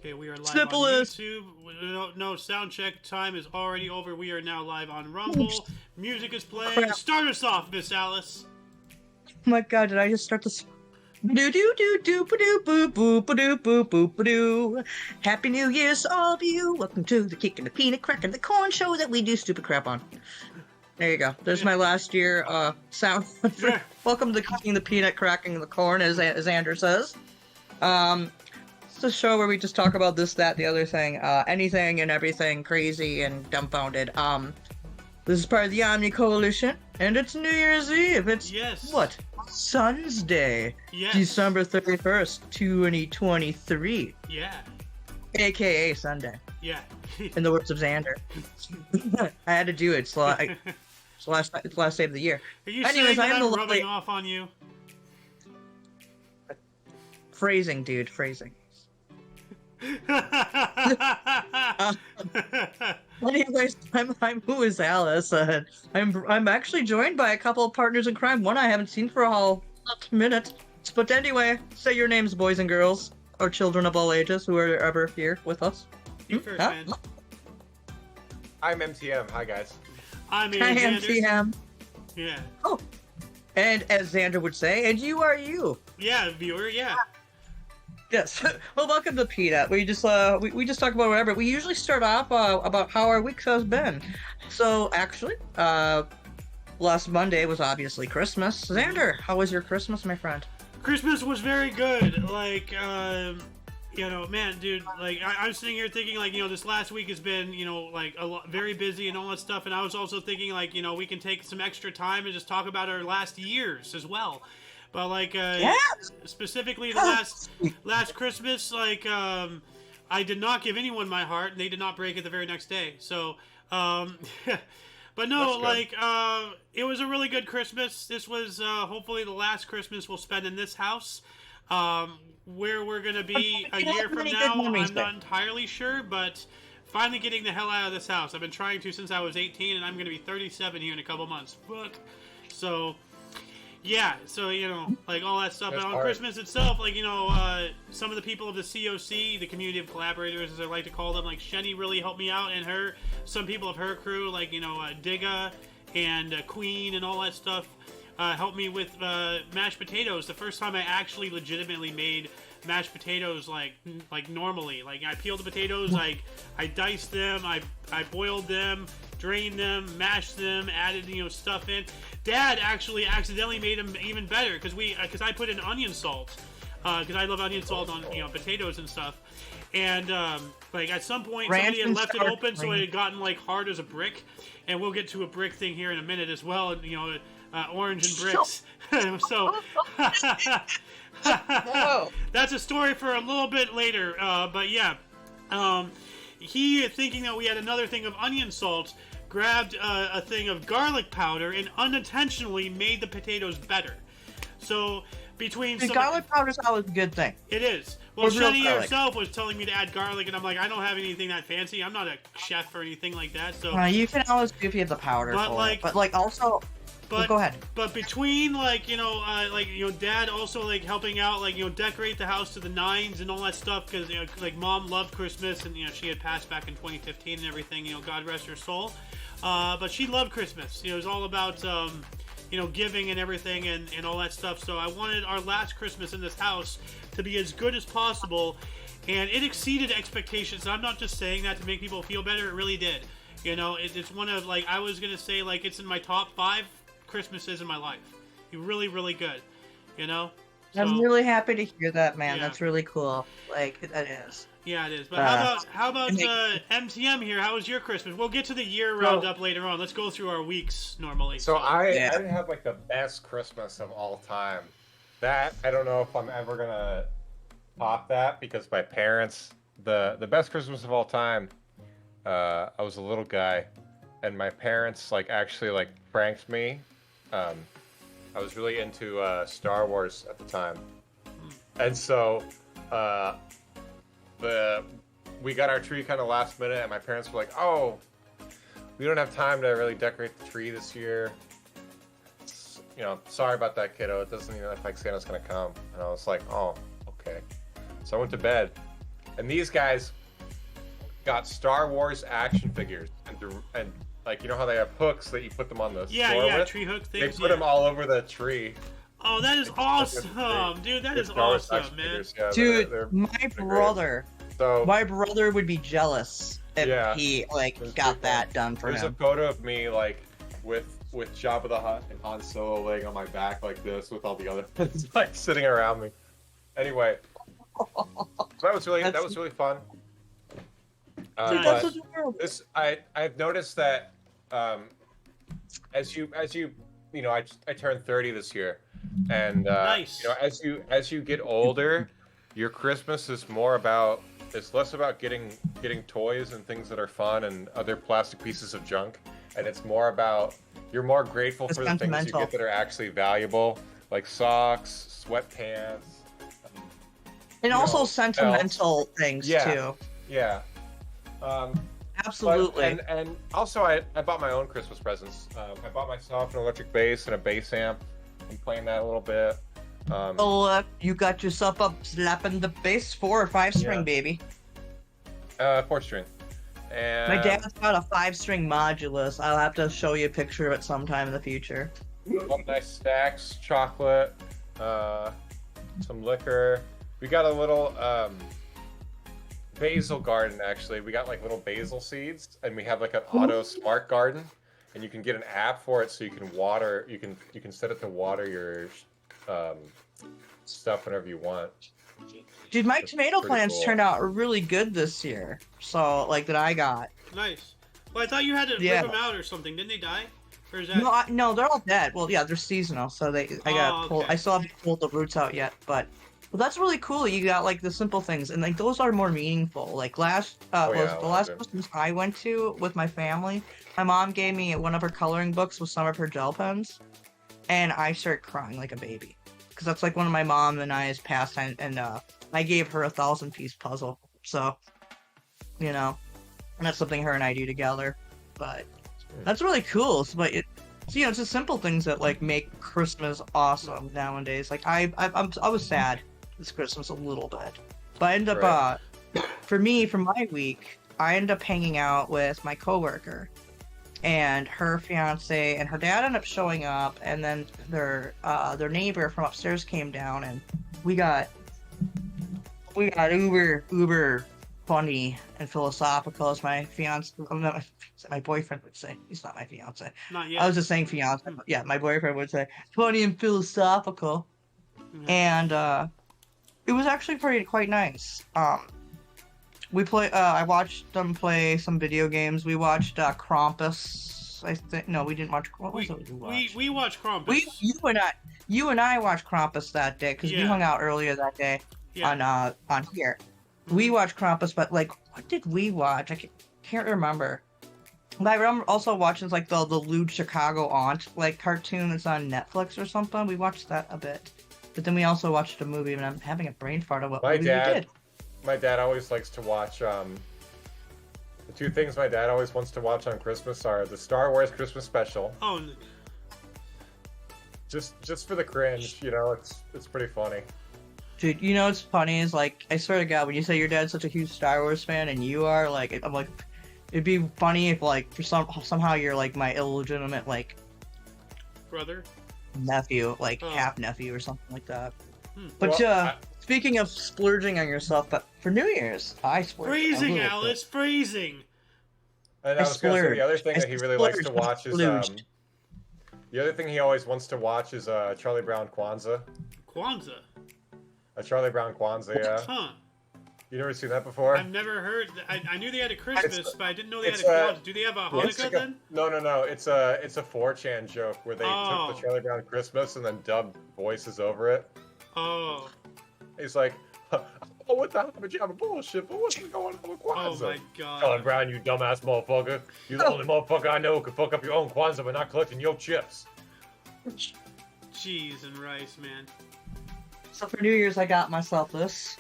Okay, we are live Simple on as. YouTube. No, sound check time is already over. We are now live on Rumble. Music is playing. Crap. Start us off, Miss Alice. Oh my god, did I just start this? Do do do do ba do boo boo ba do boo boo ba doo. Happy New Year's to all of you. Welcome to the Kick and the Peanut Crack and the Corn show that we do stupid crap on. There you go. There's my last year sound. Yeah. Welcome to Kicking the Peanut, Cracking the Corn, as Andrew says. It's a show where we just talk about this, that, the other thing, anything and everything crazy and dumbfounded. This is part of the Omni Coalition, and it's New Year's Eve. It's Yes. what? Sun's Day. Yes. December 31st, 2023. Yeah. AKA Sunday. Yeah. In the words of Xander. I had to do it. It's the last day of the year. Are you Anyways, saying that I am the I'm lovely- rubbing off on you? Phrasing, dude. Phrasing. Anyways, I'm who is Alice? I'm actually joined by a couple of partners in crime. One I haven't seen for a whole minute. But anyway, say your names, boys and girls, or children of all ages who are ever here with us. You first, Huh? man. I'm MTM. Hi, guys. I'm I Ian am Sanders. TM. Yeah. Oh, and as Xander would say, and you are you. Yeah, viewer, yeah. Yes. Well, welcome to Peanut. We just we just talk about whatever. We usually start off about how our week has been. So actually, last Monday was obviously Christmas. Xander, how was your Christmas, my friend? Christmas was very good. Like, man, dude, like, I'm sitting here thinking, like, this last week has been, like, very busy and all that stuff. And I was also thinking, like, we can take some extra time and just talk about our last years as well. But, like, specifically the last Christmas, like, I did not give anyone my heart, and they did not break it the very next day. So, but no, like, it was a really good Christmas. This was hopefully the last Christmas we'll spend in this house. Where we're going to be a year from now, I'm not entirely sure, but finally getting the hell out of this house. I've been trying to since I was 18, and I'm going to be 37 here in a couple months. Fuck. So, yeah, so, like, all that stuff. That's And on hard. Christmas itself, like, some of the people of the COC, the community of collaborators, as I like to call them, like, Shenny really helped me out, and some people of her crew, like, Digga and Queen and all that stuff, helped me with mashed potatoes. The first time I actually legitimately made mashed potatoes like normally. Like, I peeled the potatoes, I diced them, I boiled them, drained them, mashed them, added stuff in. Dad actually accidentally made them even better because I put in onion salt because I love onion salt on potatoes and stuff. And like at some point somebody had left it open, so it had gotten like hard as a brick. And we'll get to a brick thing here in a minute as well. Orange and bricks. So that's a story for a little bit later. But yeah, he, thinking that we had another thing of onion salt, grabbed a thing of garlic powder and unintentionally made the potatoes better. So between Garlic powder is always a good thing. it is. Well, Or real Shenny garlic. herself was telling me to add garlic, and I'm like, I don't have anything that fancy. I'm not a chef or anything like that. So, You can always do if you have the powder But, for like- it. But like also, but go ahead. But between Dad also like helping out, like decorate the house to the nines and all that stuff, because like Mom loved Christmas, and she had passed back in 2015 and everything. God rest her soul. But she loved Christmas. It was all about giving and everything and all that stuff. So I wanted our last Christmas in this house to be as good as possible, and it exceeded expectations. I'm not just saying that to make people feel better. It really did. It's one of, like, I was gonna say, like, it's in my top 5 Christmases in my life. Really, really good. So, I'm really happy to hear that, man. Yeah. That's really cool. Like, that is. yeah, it is. But how about MTM here? How was your Christmas? We'll get to the year roundup later on. Let's go through our weeks normally. So I Yeah. didn't have like the best Christmas of all time. That I don't know if I'm ever gonna top that, because my parents, the best Christmas of all time. I was a little guy, and my parents actually pranked me. I was really into Star Wars at the time, and so we got our tree kind of last minute, and my parents were like, "Oh, we don't have time to really decorate the tree this year. Sorry about that, kiddo. It doesn't even look like Santa's gonna come." And I was like, "Oh, okay." So I went to bed, And these guys got Star Wars action figures, and like, you know how they have hooks that you put them on the store with? Tree hook They things. put them all over the tree. Oh, that is awesome, dude. That is awesome, man. Yeah, Dude, they're my brother would be jealous if he got that done for There's him. a photo of me like with Jabba the Hutt and Han Solo laying on my back like this with all the other like sitting around me. Anyway, that was really fun. Dude, but that's adorable. I've noticed that as you I turned 30 this year, and Nice. as you get older, your Christmas is less about getting toys and things that are fun and other plastic pieces of junk, and it's more about you're more grateful for the things you get that are actually valuable, like socks, sweatpants, and also sentimental things too. Yeah. Absolutely. And also, I bought my own Christmas presents. I bought myself an electric bass and a bass amp. I'm playing that a little bit. You got yourself up slapping the bass 4 or 5 string, baby. 4-string. And My dad's got a 5-string modulus. I'll have to show you a picture of it sometime in the future. Some nice snacks, chocolate, some liquor. We got a little basil garden, actually. We got like little basil seeds, and we have like an auto smart garden, and you can get an app for it, so you can water. You can set it to water your stuff whenever you want. Dude, my tomato plants turned out really good this year. So, that I got. Nice. Well, I thought you had to rip them out or something. Didn't they die? Or is that... No, they're all dead. Well, yeah, they're seasonal, so I still haven't pulled the roots out yet, but. Well, that's really cool. You got the simple things, and those are more meaningful. The last Christmas I went to with my family, my mom gave me one of her coloring books with some of her gel pens, and I started crying like a baby because that's one of my mom and I's pastime, and I gave her a 1,000-piece puzzle. So, and that's something her and I do together. But that's really cool. But it's the simple things that make Christmas awesome nowadays. I was sad this Christmas a little bit, but I ended up for my week, I ended up hanging out with my coworker and her fiance, and her dad ended up showing up, and then their neighbor from upstairs came down, and we got uber funny and philosophical, as my my boyfriend would say. He's not my fiance. Not yet. I was just saying fiance. Yeah, my boyfriend would say funny and philosophical, and it was actually quite nice. I watched them play some video games. We watched Krampus. I think no, we didn't watch. What was it we watched Krampus. You and I watched Krampus that day because we hung out earlier that day on here. We watched Krampus, but what did we watch? I can't remember. But I remember also watching the Lewd Chicago Aunt cartoon that's on Netflix or something. We watched that a bit. But then we also watched a movie, and I'm having a brain fart of what movie we did. My dad always likes to watch, the 2 things my dad always wants to watch on Christmas are the Star Wars Christmas special. Oh. Just for the cringe, it's pretty funny. Dude, what's funny is, I swear to God, when you say your dad's such a huge Star Wars fan, and you are, I'm it'd be funny if, for somehow you're, my illegitimate, brother? Nephew, half nephew or something like that. But speaking of splurging on yourself, but for New Year's, I splurged. Phrasing, Alice, phrasing. And I was going to say the other thing that he really likes to watch is the other thing he always wants to watch is Charlie Brown Kwanzaa. Kwanzaa. A Charlie Brown Kwanzaa, yeah. Huh. You never seen that before? I've never heard. I knew they had a Christmas, but I didn't know they had a Kwanzaa. Do they have a Hanukkah then? No. It's a 4chan joke where they took the Charlie Brown Christmas and then dubbed voices over it. Oh. He's like, oh, what the pajama bullshit? But what's going on with Kwanzaa? Oh my God. Charlie Brown, you dumbass motherfucker. You're the only motherfucker I know who can fuck up your own Kwanzaa by not collecting your chips. Cheese and rice, man. So for New Year's, I got myself this.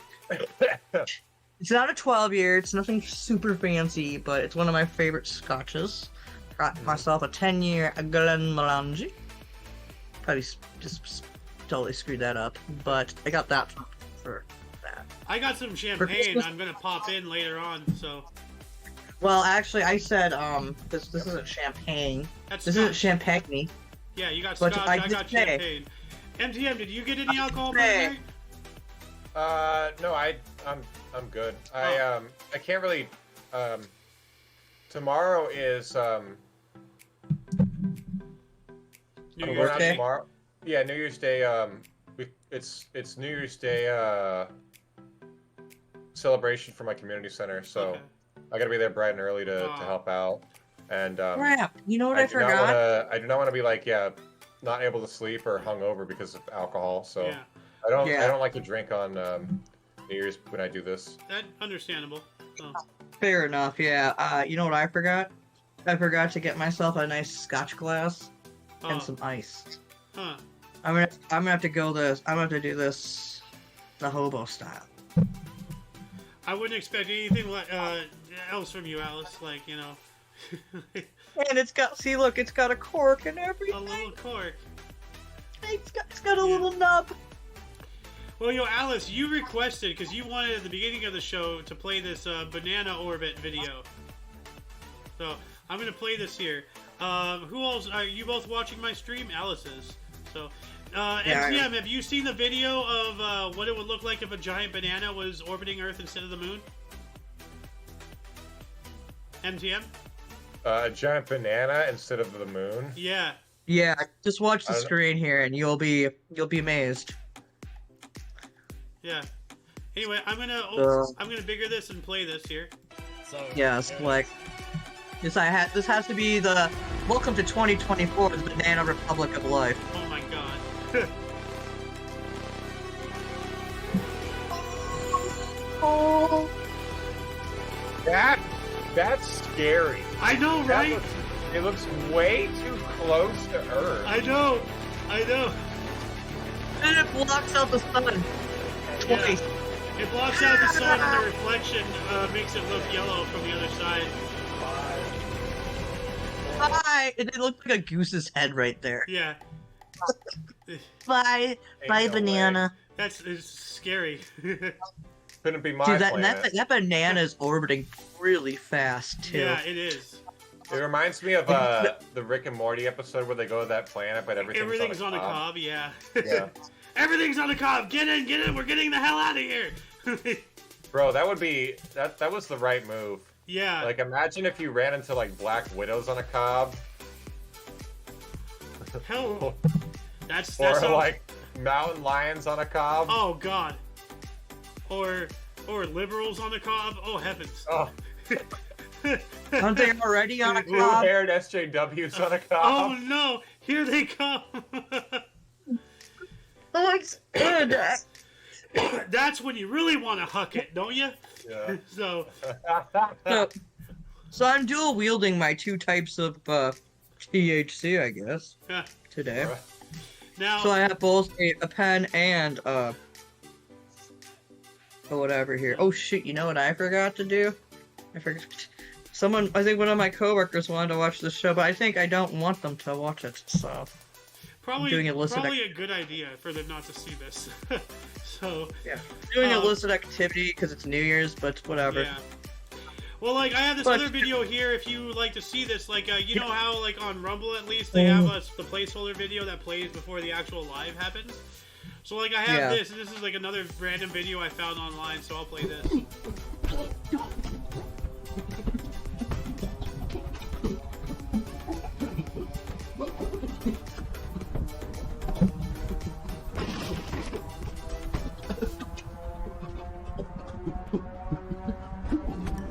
It's not a 12-year. It's nothing super fancy, but it's one of my favorite scotches. Got myself a 10-year Glenmorangie. Probably just totally screwed that up, but I got that for that. I got some champagne. I'm gonna pop in later on. So Well, actually, I said this isn't champagne. that's This isn't champagne. Yeah, you got But scotch. I I got did say- champagne. MTM, did you get any alcohol? say- Brother? No, I'm good. Oh. I can't really. Tomorrow is New I'm Year's going out Day? tomorrow. Yeah, New Year's Day. It's New Year's Day celebration for my community center, so Okay. I gotta be there bright and early to Oh. help out. And Crap! You know what I do not forgot? I do not want to be like not able to sleep or hungover because of alcohol. So Yeah, I don't Yeah. like to drink on New Year's when I do this. that understandable. Oh. Fair enough. Yeah. You know what I forgot? I forgot to get myself a nice Scotch glass and Oh. some ice. Huh. I'm gonna have to go this. I'm gonna have to do this the hobo style. I wouldn't expect anything else from you, Alice. Like, you know, And it's got look, it's got a cork and everything. a little cork. It's got a little nub. Well, Alice, you requested, because you wanted at the beginning of the show to play this banana orbit video. So, I'm going to play this here. Who else? Are you both watching my stream? Alice is. So, MTM, have you seen the video of what it would look like if a giant banana was orbiting Earth instead of the moon? MTM? A giant banana instead of the moon. Yeah. Yeah, just watch the I don't- screen here, and you'll be amazed. Yeah. Anyway, I'm gonna bigger this and play this here. So Yes, like this has to be the welcome to 2024, the Banana Republic of Life. Oh my god. Oh, That's scary. I know, right? It looks way too close to Earth. I know. and it blocks out the sun twice. It blocks out the sun and the reflection makes it look yellow from the other side. Bye. It looked like a goose's head right there. Yeah. Bye, Ain't no banana. It's scary. Couldn't be my Dude, planet. that banana is orbiting really fast too. Yeah, it is. It reminds me of the Rick and Morty episode where they go to that planet, but Everything's on a cob, yeah. Yeah. Everything's on a cob. Get in. We're getting the hell out of here. Bro, that would be that was the right move. Yeah. Like, imagine if you ran into like black widows on a cob, Hell. That or sounds... like mountain lions on a cob. Oh god. Or liberals on a cob. Oh heavens. Oh, Aren't they already on a cob? blue-haired SJWs on a Oh cob. no! Here they come. Oh, it's good. That's when you really want to huck it, don't you? Yeah. So So I'm dual wielding my two types of THC, I guess, yeah. today. Now So I have both a pen and whatever here. Oh shit! You know what I forgot to do? I forgot. I think one of my coworkers wanted to watch the show, but I think I don't want them to watch it. So probably doing illicit a good idea for them not to see this. So yeah, doing Um, illicit activity because it's New Year's, but whatever. yeah. Well, like I have this But- other video here. If you like to see this, like you know how like on Rumble at least they have the placeholder video that plays before the actual live happens. So like I have Yeah. this, and this is like another random video I found online. So I'll play this.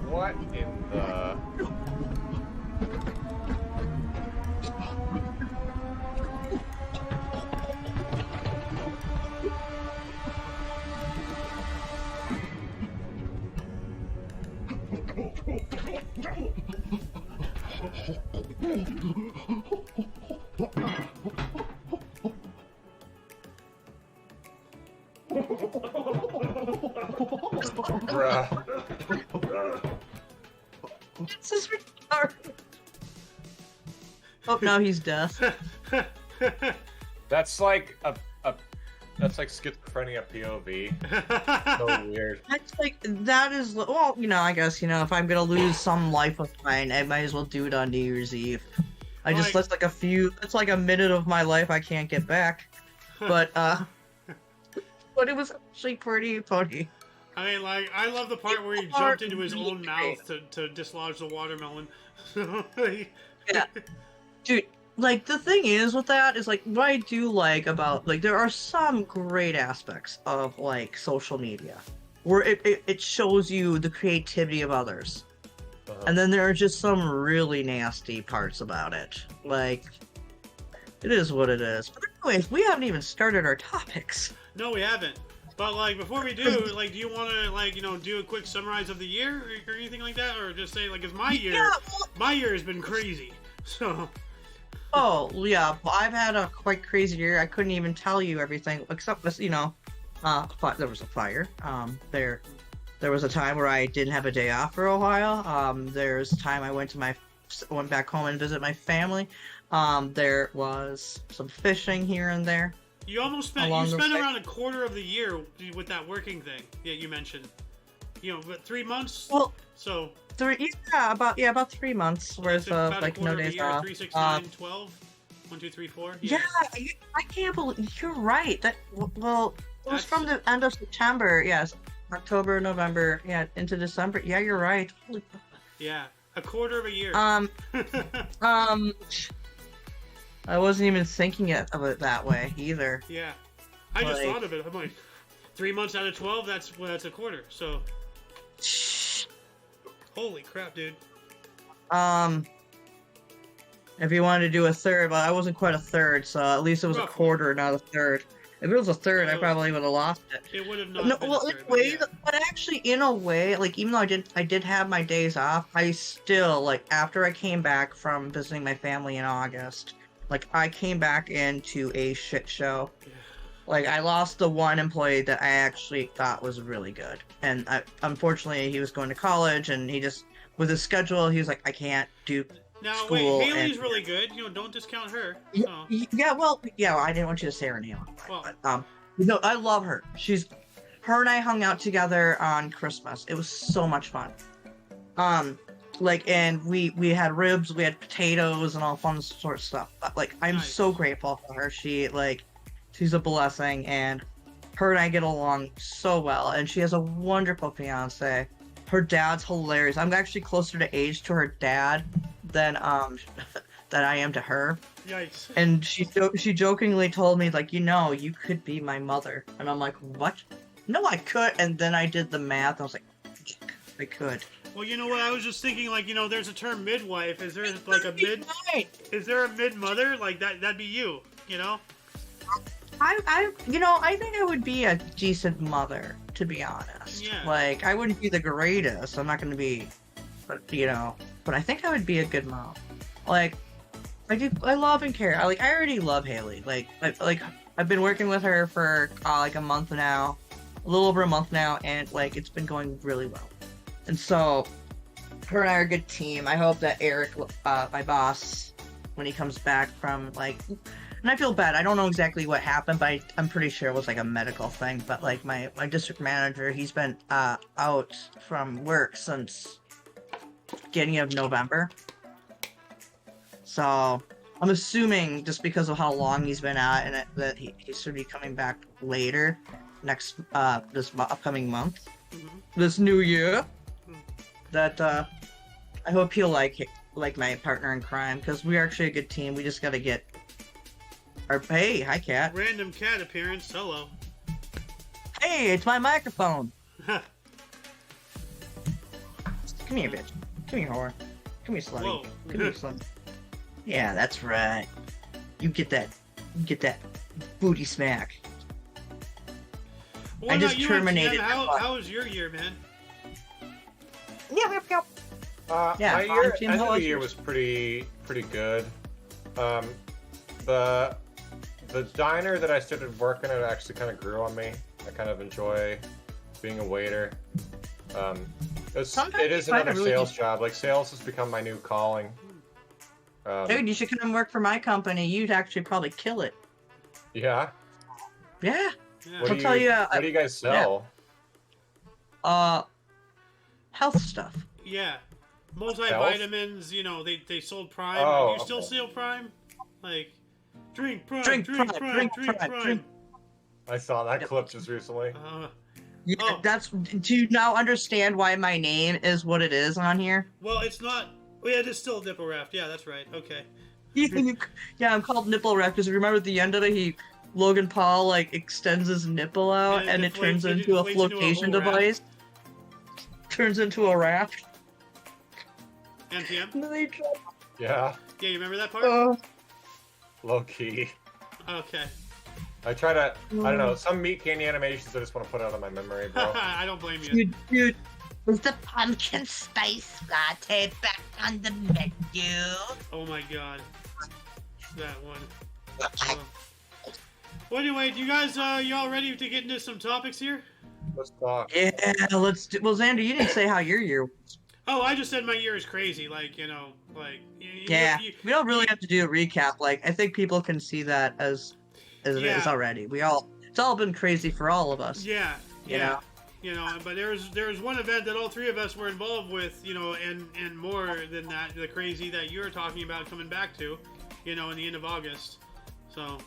What in the? Bruh. This is retarded. Oh, now he's deaf. That's like a That's like schizophrenia POV. So weird. That's like, that is, well, I guess, if I'm gonna lose some life of mine, I might as well do it on New Year's Eve. That's like that's like a minute of my life I can't get back. But, but it was actually pretty funny. I mean, like, I love the part where he jumped into his own mouth to dislodge the watermelon. Yeah. Dude, like, the thing is with that is, like, what I do like about, like, there are some great aspects of, like, social media where it shows you the creativity of others. And then there are just some really nasty parts about it. Like, it is what it is. But anyways, we haven't even started our topics. No, we haven't. But, like, before we do, like, do you want to, like, do a quick summarize of the year or anything like that? Or just say, like, it's my year. My year has been crazy. So... Oh, yeah, I've had a quite crazy year. I couldn't even tell you everything, except this, there was a fire. There was a time where I didn't have a day off for a while. There's a time I went back home and visit my family. There was some fishing here and there. You almost spent around a quarter of the year with that working thing that you mentioned. But 3 months? Well, so... about 3 months worth of, like, no days off. 3, 6, 9, 12? 1, 2, 3, 4? Yeah, I can't believe... You're right. Well, it was from the end of September, yes. October, November, yeah, into December. Yeah, you're right. Holy... Yeah, a quarter of a year. I wasn't even thinking of it that way either. Yeah, I just thought of it. I'm like, 3 months out of 12, that's a quarter. So, holy crap, dude. If you wanted to do a third, but I wasn't quite a third, so at least it was a quarter, not a third. If it was a third, I probably would have lost it. It would have not been a third, but actually, in a way, like, even though I did have my days off, I still, like, after I came back from visiting my family in August, like, I came back into a shit show. Like, I lost the one employee that I actually thought was really good. And unfortunately, he was going to college, and he just, with his schedule, he was like, I can't do school. Wait, Haley's really good. Don't discount her. So. Yeah, I didn't want you to say her name. But, no, I love her. Her and I hung out together on Christmas. It was so much fun. And we had ribs, we had potatoes, and all fun sort of stuff. But, like, I'm so grateful for her. She's a blessing, and her and I get along so well. And she has a wonderful fiance. Her dad's hilarious. I'm actually closer to age to her dad than I am to her. Yikes. And she jokingly told me, like, you could be my mother. And I'm like, what? No, I could. And then I did the math. I was like, I could. Well, you know what? I was just thinking, like, there's a term midwife. Is there like a mid? Is there a mid mother? Like that'd be you. I think I would be a decent mother, to be honest. Yeah. Like, I wouldn't be the greatest. I'm not going to be, but I think I would be a good mom. Like, I love and care. I already love Haley. I've been working with her for like a month now, a little over a month now, and like it's been going really well. And so, her and I are a good team. I hope that Eric, my boss, when he comes back from and I feel bad. I don't know exactly what happened, but I'm pretty sure it was like a medical thing. But like my district manager, he's been out from work since beginning of November. So I'm assuming just because of how long he's been out, and that he should be coming back later this upcoming month, this new year. That I hope he'll like my partner in crime, because we're actually a good team. We just gotta get. Hey, hi, cat. Random cat appearance. Hello. Hey, it's my microphone. Come here, bitch. Come here, whore. Come here, slutty. Whoa. Come here, slutty. Yeah, that's right. You get that booty smack. What I just about you, terminated. How was your year, man? Yeah. My year, end of the year was pretty good. The diner that I started working at actually kind of grew on me. I kind of enjoy being a waiter. It is another sales job. Like, sales has become my new calling. Dude, you should come and work for my company. You'd actually probably kill it. Yeah? Yeah. Yeah. What I'll do tell you. What do you guys sell? Health stuff. Yeah. Multivitamins, you know, they sold Prime. Oh, Do you still okay. sell Prime? Like, drink Prime, Drink drink Prime, Prime, drink drink Prime, Prime. drink- I saw that Yep. clip just recently. Yeah, Oh. do you now understand why my name is what it is on here? Well, it's not. Oh, yeah, it is still nipple raft. Yeah, that's right. Okay. Yeah, I'm called Nipple Wreck because remember at the end of it, Logan Paul like extends his nipple out And and it it turns deflates- it into a deflates into a flotation whole raft. device. Turns into a raft. MTM? And then they drop- Yeah, Yeah, you remember that part? low key. Okay. I try to. I don't know. Some meat candy animations I just want to put out of my memory, bro. I don't blame you. Dude, Is the pumpkin spice latte back on the menu? Oh my god. That one. Well, anyway, do you guys, y'all ready to get into some topics here? Let's talk. yeah, let's do. Well, Xander, you didn't say how your year was. Oh, I just said my year is crazy. Like, you know, like. Yeah, we don't really have to do a recap. Like, I think people can see that as it is Yeah. already. It's all been crazy for all of us. Yeah, You yeah. know? You know, but there's one event that all three of us were involved with, you know, and more than that, the crazy that you're talking about coming back to, you know, in the end of August. So.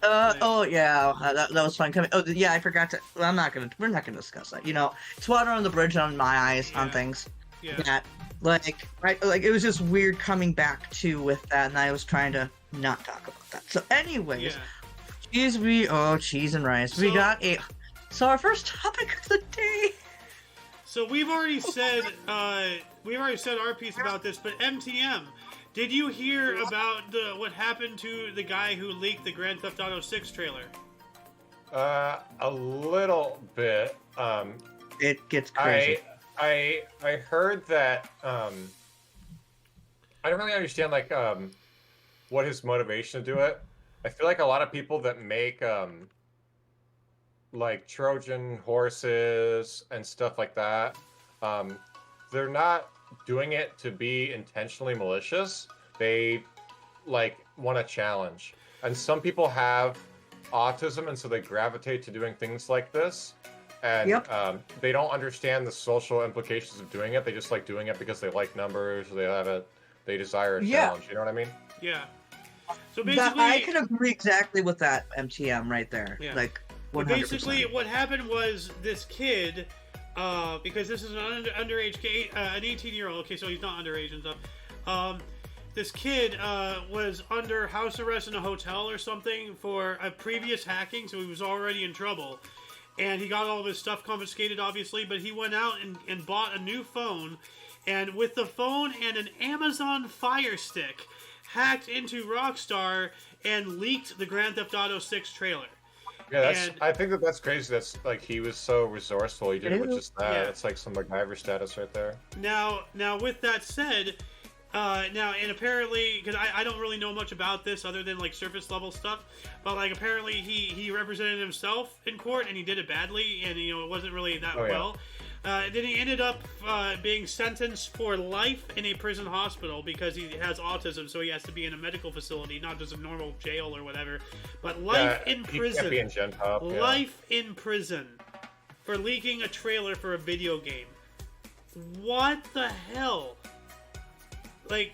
Oh yeah, that was fun. Coming. Oh yeah, I forgot to. Well, we're not gonna discuss that. You know, it's water on the bridge on my eyes on Yeah. things. Yeah. That like it was just weird coming back to with that, and I was trying to not talk about that. So, anyways, Yeah. cheese and rice. So- So our first topic of the day. So we've already said our piece about this, but MTM, did you hear about what happened to the guy who leaked the Grand Theft Auto 6 trailer? A little bit. It gets crazy. I heard that. I don't really understand like what his motivation to do it. I feel like a lot of people that make like Trojan horses and stuff like that, they're not doing it to be intentionally malicious. They like want a challenge. And some people have autism, and so they gravitate to doing things like this. And Yep. They don't understand the social implications of doing it. They just like doing it because they like numbers, or they desire a Yeah. challenge. You know what I mean? Yeah. So That, basically, I can agree exactly with that MTM right there. Yeah. Like But 100%. basically, what happened was this kid, because this is an underage kid, an 18-year-old. Okay, so he's not underage and stuff. This kid was under house arrest in a hotel or something for a previous hacking, so he was already in trouble. And he got all of his stuff confiscated, obviously, but he went out and bought a new phone. And with the phone and an Amazon Fire Stick, hacked into Rockstar and leaked the Grand Theft Auto 6 trailer. Yeah, And- I think that's crazy. That's like he was so resourceful. He did it with just that. Yeah. It's like some MacGyver status right there. Now, with that said, and apparently, because I don't really know much about this other than like surface level stuff, but like apparently he represented himself in court and he did it badly, and you know it wasn't really that Oh, yeah. well. Then he ended up being sentenced for life in a prison hospital because he has autism, so he has to be in a medical facility, not just a normal jail or whatever. But life in He prison. can't be in Gen Pop. Yeah. Life in prison for leaking a trailer for a video game. What the hell? Like,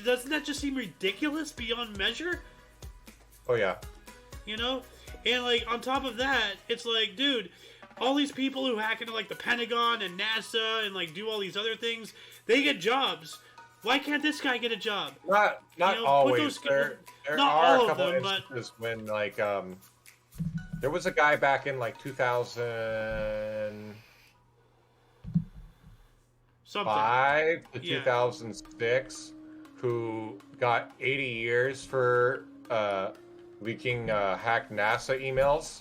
doesn't that just seem ridiculous beyond measure? Oh yeah. You know? And like, on top of that, it's like, dude, all these people who hack into like the Pentagon and NASA and like do all these other things, they get jobs. Why can't this guy get a job? Not You know, put always. those- There not are all a of couple them, but- instances when like there was a guy back in like 2005 Something. to Yeah. 2006 who got 80 years for leaking hacked NASA emails.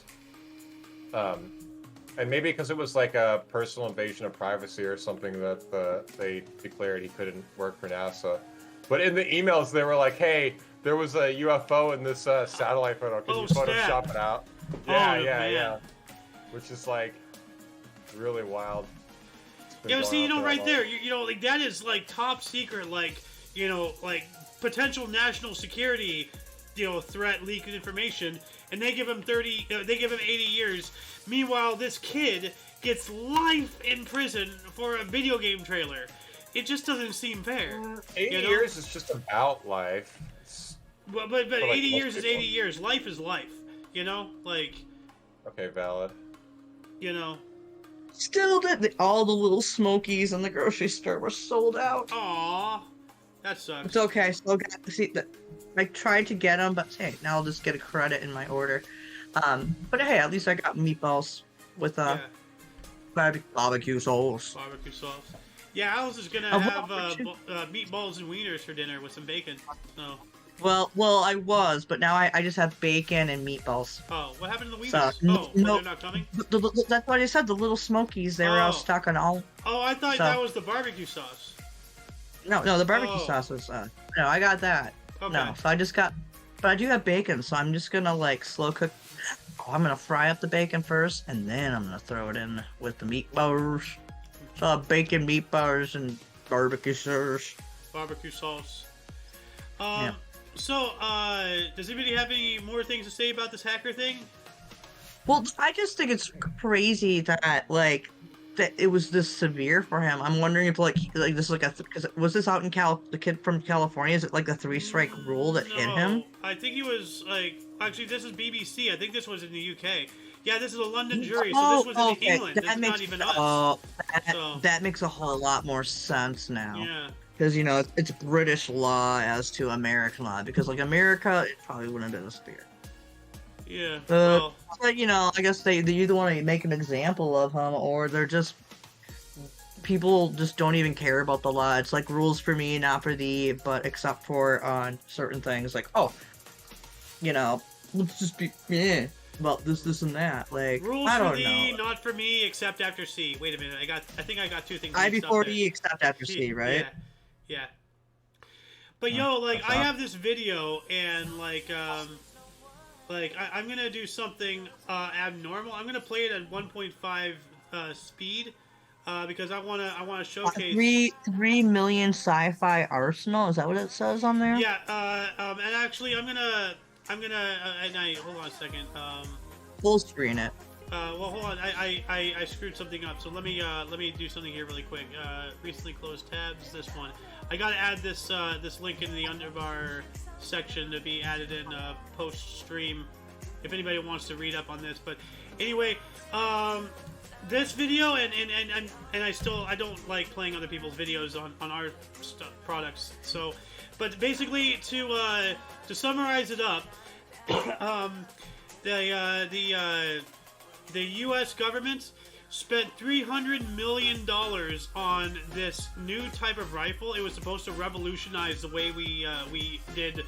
And maybe because it was like a personal invasion of privacy or something that they declared he couldn't work for NASA. But in the emails, they were like, "Hey, there was a UFO in this satellite photo. Can you snap. Photoshop it out?" Oh, Yeah. man. Which is like really wild. It's been Yeah, but going see, you on know, for that right long. there, you know, like that is like top secret, like, you know, like potential national security threat leaked information, and they give him 80 years. Meanwhile, this kid gets life in prison for a video game trailer. It just doesn't seem fair. 80 years is just about life. But 80 years is 80 years. Life is life. Okay, valid. Still, all the little Smokies in the grocery store were sold out. Aww, that sucks. It's okay. I still got to see that. I tried to get them, but hey, now I'll just get a credit in my order. But hey, at least I got meatballs with barbecue sauce. Barbecue sauce. Yeah, Alice is gonna have meatballs and wieners for dinner with some bacon. So. Well, I was, but now I just have bacon and meatballs. Oh, what happened to the So, wieners? They're not coming? That's what I said, the little Smokies, they were all stuck on all... Oh, I thought that was the barbecue sauce. No, the barbecue sauce was, no, I got that. Okay. No, so I just got... But I do have bacon, so I'm just gonna, slow cook... Oh, I'm gonna fry up the bacon first, and then I'm gonna throw it in with the meatballs. So, bacon, meatballs, and barbecue sauce. Barbecue sauce. Yeah. So, does anybody have any more things to say about this hacker thing? Well, I just think it's crazy that that it was this severe for him. I'm wondering if this is because was this out in the kid from California? Is it like the 3-strike rule that hit him? I think he was actually this is BBC. I think this was in the UK. Yeah, this is a London jury, so this was in England. It's not even us. That makes a whole lot more sense now. Yeah. Because, it's British law as to American law. Because, America, it probably wouldn't have been severe. Yeah, But, I guess they either want to make an example of him, or they're just... People just don't even care about the law. It's like rules for me, not for thee, but except for on certain things. Let's just be about this and that. Rules I don't for thee, know. not for me, except after C. Wait a minute, I think I got two things. I before D, except after C, right? Yeah. But I have this video, and I'm gonna do something abnormal. I'm gonna play it at 1.5 speed because I wanna showcase 3 million sci-fi arsenal. Is that what it says on there? Yeah. And actually, I'm gonna hold on a second. Full screen it. Well, hold on. I screwed something up. So let me do something here really quick. Recently closed tabs. This one. I gotta add this link in the underbar section to be added in post stream. If anybody wants to read up on this, but anyway, this video and I don't like playing other people's videos on our products. So, but basically to summarize it up, the U.S. government spent $300 million on this new type of rifle. It was supposed to revolutionize the way we did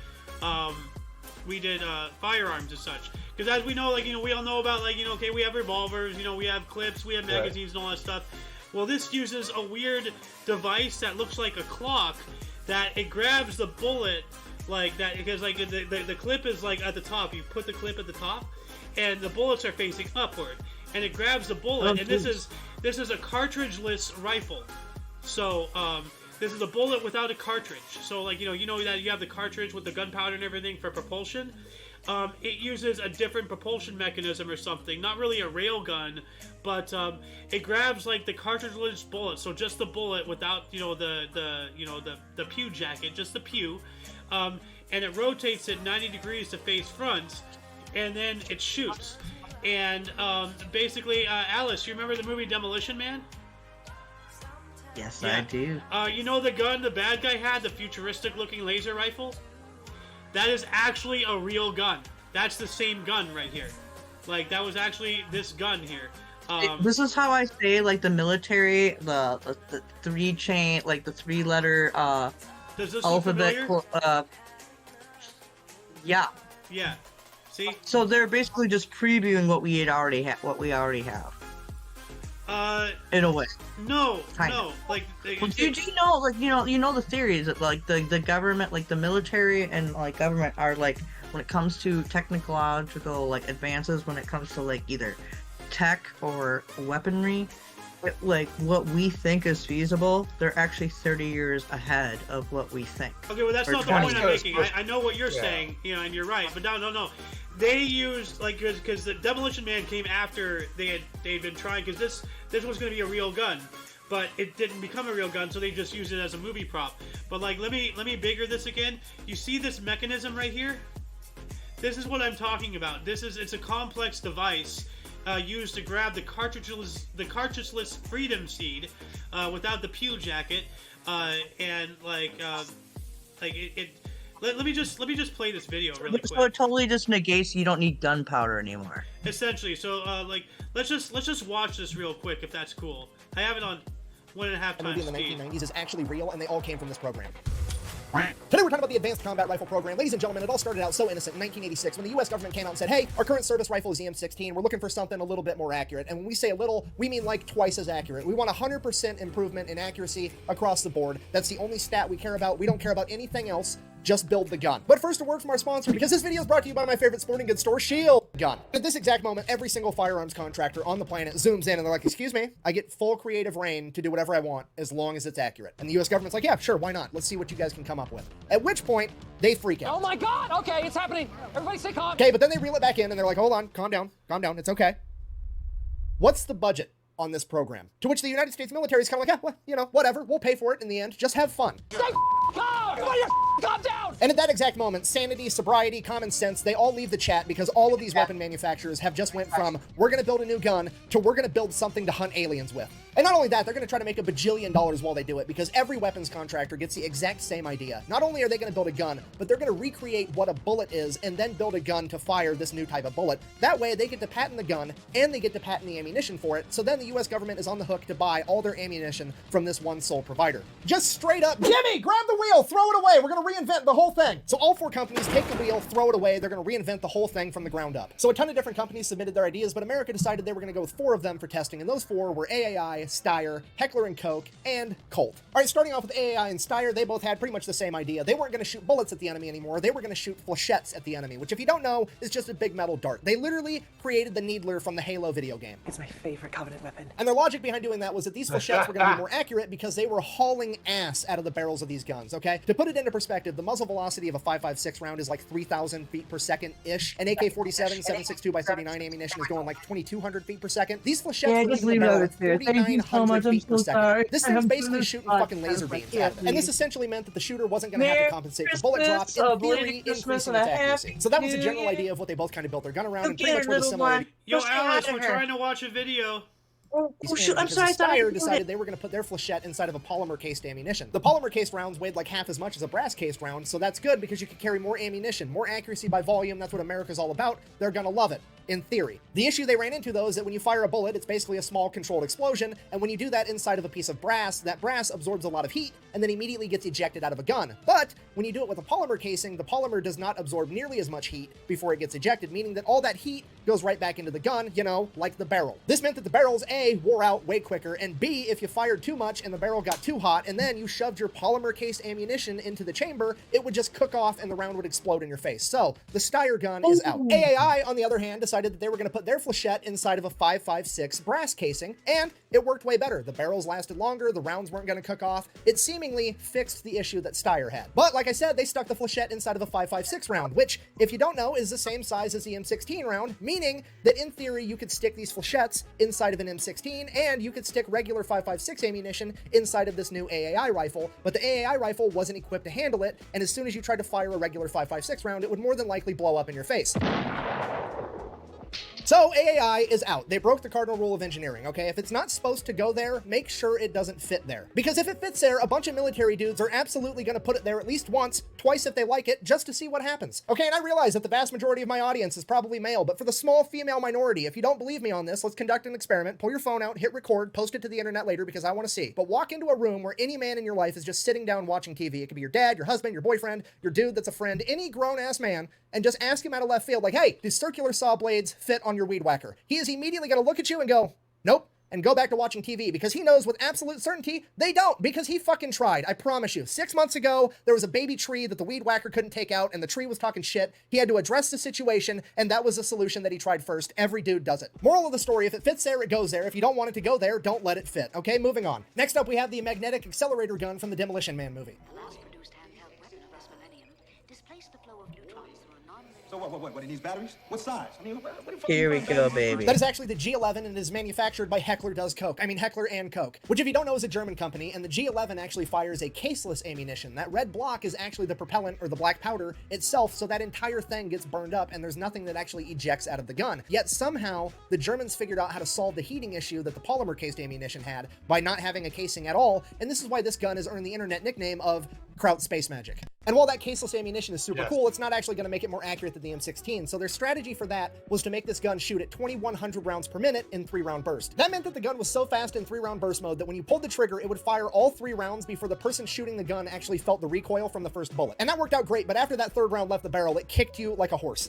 firearms and such. Because as we know, we all know about, okay, we have revolvers, we have clips, we have magazines and all that stuff. Well, this uses a weird device that looks like a clock that it grabs the bullet like that, because the clip is at the top. You put the clip at the top, and the bullets are facing upward, and it grabs the bullet. And this is a cartridgeless rifle. So this is a bullet without a cartridge. So that you have the cartridge with the gunpowder and everything for propulsion. It uses a different propulsion mechanism or something. Not really a rail gun, but it grabs the cartridgeless bullet. So just the bullet without the pew jacket, just the pew, and it rotates it 90 degrees to face front, and then it shoots. And basically, Alice, you remember the movie Demolition Man? Yes, yeah. I do. The gun the bad guy had, the futuristic-looking laser rifle? That is actually a real gun. That's the same gun right here. That was actually this gun here. This is how I say, the military, the 3-chain, the 3-letter, Does this alphabet, yeah. Yeah. See? So they're basically just previewing what we already have. In a way. No. Kind no. of. Do you know the theories that the government, the military and government are when it comes to technological advances, when it comes to either tech or weaponry, like what we think is feasible, they're actually 30 years ahead of what we think. Okay, well that's Or not the 20. point I'm making. I know what you're saying, and you're right. But no. They used because the Demolition Man came after they'd been trying because this was going to be a real gun, but it didn't become a real gun, so they just used it as a movie prop. But let me bigger this again. You see this mechanism right here? This is what I'm talking about. It's a complex device used to grab the cartridgeless Freedom Seed without the peel jacket, and Let me just play this video really quick. So it totally just negates you don't need gunpowder anymore. Essentially, so let's just watch this real quick if that's cool. I have it on 1.5 times in the speed. 1990s is actually real, and they all came from this program. Today we're talking about the Advanced Combat Rifle Program. Ladies and gentlemen, it all started out so innocent in 1986 when the U.S. government came out and said, hey, our current service rifle is the M16. We're looking for something a little bit more accurate. And when we say a little, we mean like twice as accurate. We want 100% improvement in accuracy across the board. That's the only stat we care about. We don't care about anything else. Just build the gun. But first, a word from our sponsor, because this video is brought to you by my favorite sporting goods store, Shield Gun. At this exact moment, every single firearms contractor on the planet zooms in and they're like, excuse me, I get full creative reign to do whatever I want as long as it's accurate. And the US government's like, yeah, sure, why not? Let's see what you guys can come up with. At which point, they freak out. Oh my God, okay, it's happening. Everybody stay calm. Okay, but then they reel it back in and they're like, hold on, calm down, it's okay. What's the budget on this program? To which the United States military is kind of like, yeah, well, whatever, we'll pay for it in the end, just have fun. Stay calm! Everybody calm down! And at that exact moment, sanity, sobriety, common sense, they all leave the chat because all of these weapon manufacturers have just went from, we're gonna build a new gun, to we're gonna build something to hunt aliens with. And not only that, they're gonna try to make $1 bajillion while they do it because every weapons contractor gets the exact same idea. Not only are they gonna build a gun, but they're gonna recreate what a bullet is and then build a gun to fire this new type of bullet. That way, they get to patent the gun and they get to patent the ammunition for it, so then the US government is on the hook to buy all their ammunition from this one sole provider. Just straight up, Jimmy, grab the wheel, throw it away, we're gonna reinvent the whole thing. So all 4 companies take the wheel, throw it away, they're gonna reinvent the whole thing from the ground up. So a ton of different companies submitted their ideas, but America decided they were gonna go with 4 of them for testing, and those 4 were AAI, Steyr, Heckler & Koch, and Colt. All right, starting off with AAI and Steyr, they both had pretty much the same idea. They weren't gonna shoot bullets at the enemy anymore, they were gonna shoot flechettes at the enemy, which if you don't know, is just a big metal dart. They literally created the Needler from the Halo video game. It's my favorite Covenant weapon. And their logic behind doing that was that these flechettes were going to be more accurate because they were hauling ass out of the barrels of these guns, okay? To put it into perspective, the muzzle velocity of a 5.56 round is like 3,000 feet per second-ish. An AK-47 7.62x39 ammunition is going like 2,200 feet per second. These flechettes were leaving the barrel at 4,900 feet per second. This thing's basically shooting fucking laser beams out of it. And this essentially meant that the shooter wasn't going to have to compensate for bullet drop, in theory, increasing its accuracy. So that was the general idea of what they both kind of built their gun around, and pretty much were the similar. Yo, Alice, we're trying to watch a video. Oh shoot, I'm sorry. Steyr decided they were going to put their flechette inside of a polymer-cased ammunition. The polymer-cased rounds weighed like half as much as a brass-cased round, so that's good because you can carry more ammunition, more accuracy by volume. That's what America's all about. They're going to love it, in theory. The issue they ran into, though, is that when you fire a bullet, it's basically a small controlled explosion, and when you do that inside of a piece of brass, that brass absorbs a lot of heat and then immediately gets ejected out of a gun. But when you do it with a polymer casing, the polymer does not absorb nearly as much heat before it gets ejected, meaning that all that heat goes right back into the gun, like the barrel. This meant that the barrels, A, wore out way quicker, and B, if you fired too much and the barrel got too hot, and then you shoved your polymer-cased ammunition into the chamber, it would just cook off and the round would explode in your face. So, the Steyr gun is out. AAI, on the other hand, decided that they were going to put their flechette inside of a 5.56 brass casing, and it worked way better. The barrels lasted longer, the rounds weren't going to cook off. It seemingly fixed the issue that Steyr had. But, like I said, they stuck the flechette inside of a 5.56 round, which, if you don't know, is the same size as the M16 round, meaning that in theory you could stick these flechettes inside of an M16, and you could stick regular 5.56 ammunition inside of this new AAI rifle, but the AAI rifle wasn't equipped to handle it, and as soon as you tried to fire a regular 5.56 round, it would more than likely blow up in your face. So AAI is out. They broke the cardinal rule of engineering, okay? If it's not supposed to go there, make sure it doesn't fit there. Because if it fits there, a bunch of military dudes are absolutely going to put it there at least once, twice if they like it, just to see what happens. Okay, and I realize that the vast majority of my audience is probably male, but for the small female minority, if you don't believe me on this, let's conduct an experiment. Pull your phone out, hit record, post it to the internet later because I want to see. But walk into a room where any man in your life is just sitting down watching TV. It could be your dad, your husband, your boyfriend, your dude that's a friend, any grown-ass man, and just ask him out of left field, like, hey, do circular saw blades fit on your weed whacker? He is immediately going to look at you and go, nope. and go back to watching TV, because he knows with absolute certainty they don't, because he fucking tried. I promise you. 6 months ago, there was a baby tree that the weed whacker couldn't take out, and the tree was talking shit. He had to address the situation, and that was the solution that he tried first. Every dude does it. Moral of the story, if it fits there, it goes there. If you don't want it to go there, don't let it fit. Okay, moving on. Next up, we have the magnetic accelerator gun from the Demolition Man movie. Mass-produced handheld weapon of this millennium displaced the flow of neutrons through a non-linear... So what, it needs batteries? What size? I mean, what the fuck Here you we find go, batteries? baby. That is actually the G11 and is manufactured by Heckler Does Coke. I mean, Heckler and Coke, which if you don't know is a German company, and the G11 actually fires a caseless ammunition. That red block is actually the propellant or the black powder itself, so that entire thing gets burned up and there's nothing that actually ejects out of the gun. Yet somehow the Germans figured out how to solve the heating issue that the polymer cased ammunition had by not having a casing at all, and this is why this gun has earned the internet nickname of Kraut Space Magic. And while that caseless ammunition is super cool, it's not actually going to make it more accurate than the M16, so their strategy for that was to make this gun shoot at 2,100 rounds per minute in 3-round bursts. That meant that the gun was so fast in 3-round burst mode that when you pulled the trigger, it would fire all 3 rounds before the person shooting the gun actually felt the recoil from the first bullet. And that worked out great, but after that 3rd round left the barrel, it kicked you like a horse.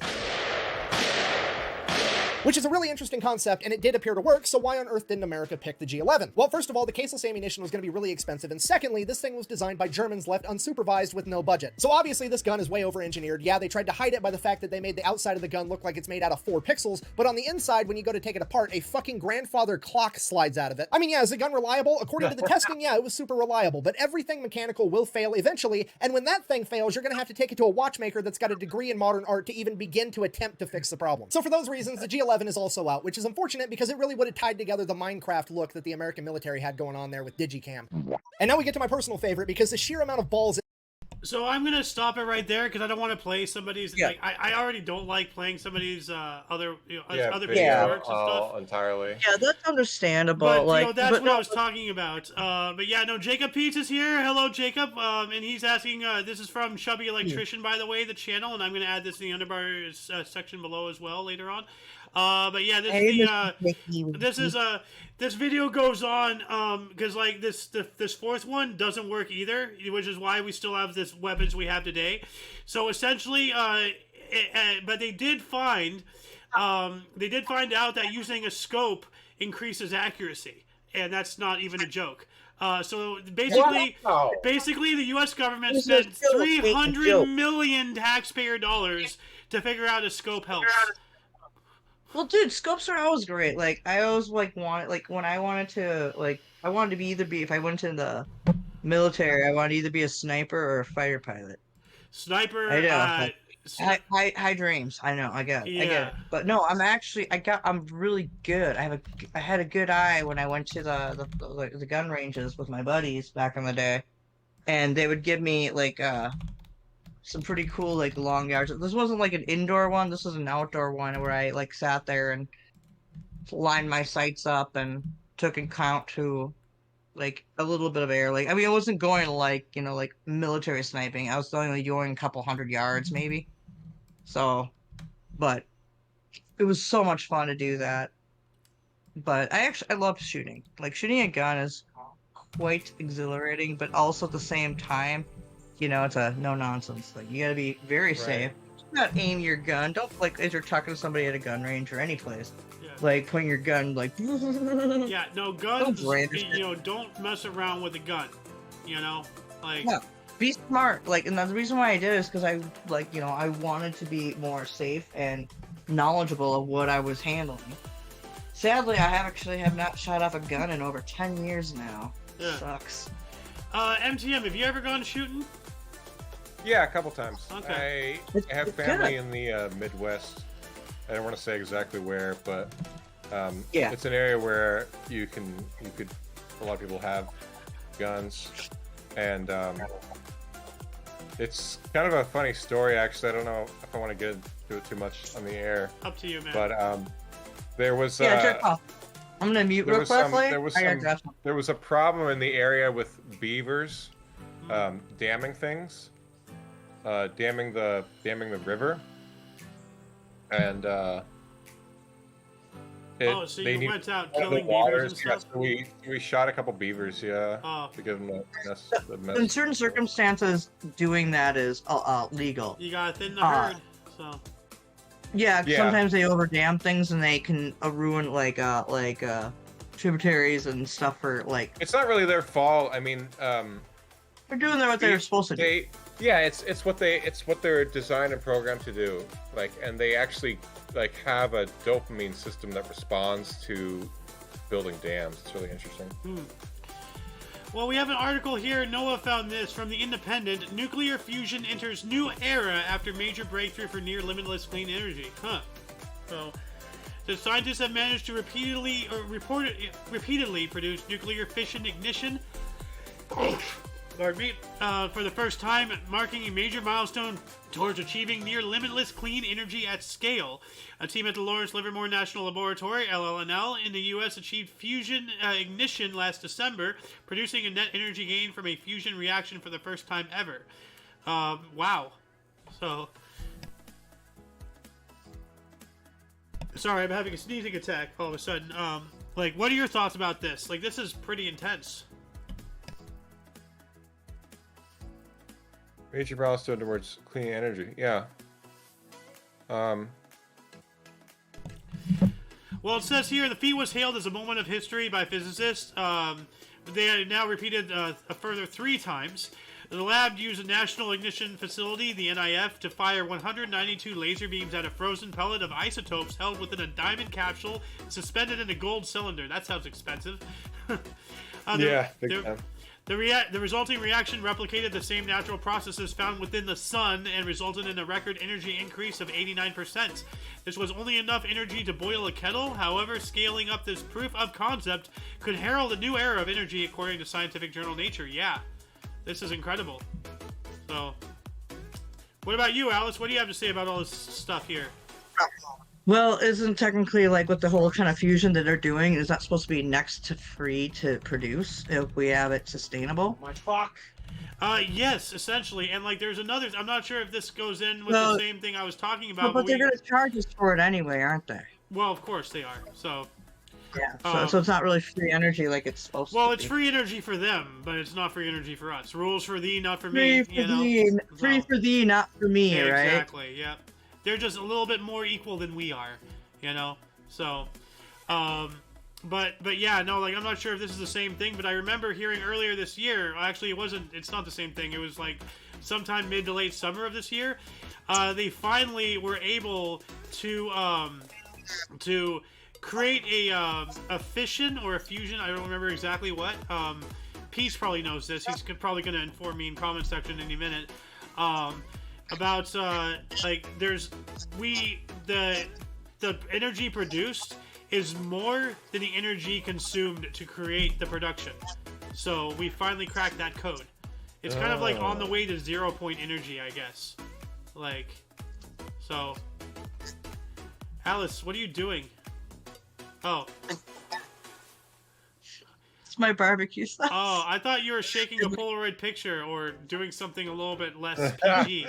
Which is a really interesting concept, and it did appear to work, so why on earth didn't America pick the G11? Well, first of all, the caseless ammunition was going to be really expensive, and secondly, this thing was designed by Germans left unsupervised with no budget. So obviously this gun is way over-engineered. Yeah, they tried to hide it by the fact that they made the outside of the gun look like it's made out of 4 pixels, but on the inside, when you go to take it apart, a fucking grandfather clock slides out of it. I mean, yeah, is the gun reliable? According to the testing, yeah, it was super reliable, but everything mechanical will fail eventually, and when that thing fails, you're going to have to take it to a watchmaker that's got a degree in modern art to even begin to attempt to fix the problem. So for those reasons, the G11 is also out, which is unfortunate because it really would have tied together the Minecraft look that the American military had going on there with Digicam. And now we get to my personal favorite, because the sheer amount of balls... So I'm gonna stop it right there because I don't want to play somebody's. Yeah. Like, I already don't like playing somebody's other other video, people's works and stuff. entirely. Yeah, that's understandable. But like, that's but what I was talking about. But yeah, no, Jacob Peets is here. Hello, Jacob. And he's asking. This is from Chubby Electrician, by the way, the channel, and I'm gonna add this in the underbar section below as well later on. But yeah, this video goes on because like this 4th one doesn't work either, which is why we still have this weapons we have today. So essentially, but they did find out that using a scope increases accuracy, and that's not even a joke. So basically, the U.S. government spent $300 million taxpayer dollars to figure out a scope helps. Well, dude, scopes are always great. Like, I always wanted, when I wanted to, I wanted to be if I went to the military, I wanted to either be a sniper or a fighter pilot. Sniper. I know. High dreams. I know. I get it. But no, I'm really good. I had a good eye when I went to the gun ranges with my buddies back in the day, and they would give me some pretty cool long yards. This wasn't an indoor one. This was an outdoor one where I sat there and lined my sights up and took in count to a little bit of air. I mean, I wasn't going military sniping. I was only going a couple 100 yards maybe. So, but it was so much fun to do that. But I love shooting. Shooting a gun is quite exhilarating, but also at the same time, it's a no nonsense. You gotta be very safe. Do not aim your gun. Don't as you're talking to somebody at a gun range or any place. Yeah. Putting your gun Yeah, no guns. Don't mess around with a gun. Yeah, be smart. And the reason why I did it is because I I wanted to be more safe and knowledgeable of what I was handling. Sadly, I have not shot off a gun in over 10 years now. Yeah. Sucks. MTM, have you ever gone shooting? Yeah, a couple times. Okay. I have family in the Midwest. I don't want to say exactly where, but it's an area where a lot of people have guns, and it's kind of a funny story actually. I don't know if I want to get into it too much on the air. Up to you, man. But there was jerk off. I'm gonna mute real quickly. There was a problem in the area with beavers damming things, damming the river, and so you went out killing beavers and stuff? Yeah, so we shot a couple beavers, to give them the mess. In certain circumstances, doing that is legal. You gotta thin the herd, so. Yeah, sometimes they overdam things and they can ruin tributaries and stuff for like. It's not really their fault. I mean, They're doing what they were supposed to do. Yeah, it's what they're designed and programmed to do. Like, and they actually like have a dopamine system that responds to building dams. It's really interesting. Well, we have an article here. Noah found this from The Independent. Nuclear fusion enters new era after major breakthrough for near limitless clean energy. Huh. So, the scientists have managed to repeatedly produce nuclear fission ignition. Pardon me. For the first time, marking a major milestone towards achieving near limitless clean energy at scale. A team at the Lawrence Livermore National Laboratory, LLNL, in the U.S. achieved fusion ignition last December, producing a net energy gain from a fusion reaction for the first time ever. Wow. So... Sorry, I'm having a sneezing attack all of a sudden. Like, what are your thoughts about this? Like, this is pretty intense. Major milestone towards clean energy. Yeah. Well, it says here the feat was hailed as a moment of history by physicists. They have now repeated a further 3 times. The lab used a National Ignition Facility, the NIF, to fire 192 laser beams at a frozen pellet of isotopes held within a diamond capsule suspended in a gold cylinder. That sounds expensive. Yeah, big time. The resulting reaction replicated the same natural processes found within the sun and resulted in a record energy increase of 89%. This was only enough energy to boil a kettle. However, scaling up this proof of concept could herald a new era of energy, according to scientific journal Nature. Yeah, this is incredible. So, what about you, Alice? What do you have to say about all this stuff here? Well, isn't technically like with the whole kind of fusion that they're doing, is that supposed to be next to free to produce if we have it sustainable? My fuck. Yes, essentially. And like there's another, I'm not sure if this goes in with the same thing I was talking about. But they're going to charge us for it anyway, aren't they? Well, of course they are. So yeah, so it's not really free energy like it's supposed to be. Well, it's free energy for them, but it's not free energy for us. Rules for thee, not for free me. For thee, free for thee, not for me, yeah, right? Exactly, yeah. They're just a little bit more equal than we are, you know? So, but yeah, no, like, I'm not sure if this is the same thing, but I remember hearing earlier this year, actually it's not the same thing, it was like sometime mid to late summer of this year, they finally were able to create a fission or a fusion, I don't remember exactly what, Peace probably knows this, he's probably going to inform me in comment section any minute, about like the energy produced is more than the energy consumed to create the production. So we finally cracked that code. It's kind of like on the way to 0 point energy, I guess. Like, so Alice, what are you doing? Oh. My barbecue sauce. Oh, I thought you were shaking a Polaroid picture or doing something a little bit less PG.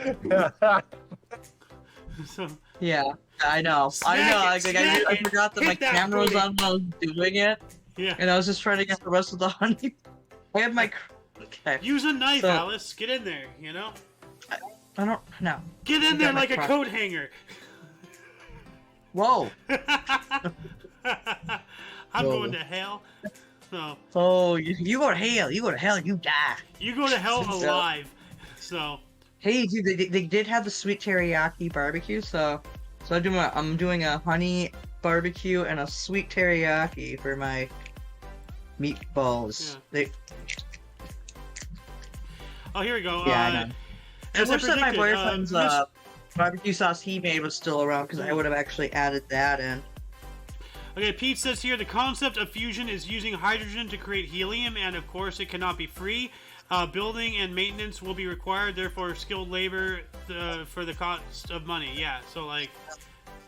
So, yeah, I know. I forgot that my camera was on when I was doing it. Yeah. And I was just trying to get the rest of the honey. I have my. Okay. Use a knife, Alice. Get in there. You know. I don't know. Get in there like a coat hanger. Whoa. I'm going to hell. So. Oh, you go to hell. You go to hell. You die. You go to hell alive. So. Hey, dude, they did have the sweet teriyaki barbecue, so I'm doing a honey barbecue and a sweet teriyaki for my meatballs. Yeah. Oh, here we go. Yeah, I know. I wish that my boyfriend's barbecue sauce he made was still around because I would have actually added that in. Okay, Pete says here the concept of fusion is using hydrogen to create helium, and of course it cannot be free. Building and maintenance will be required, therefore skilled labor for the cost of money. Yeah, so like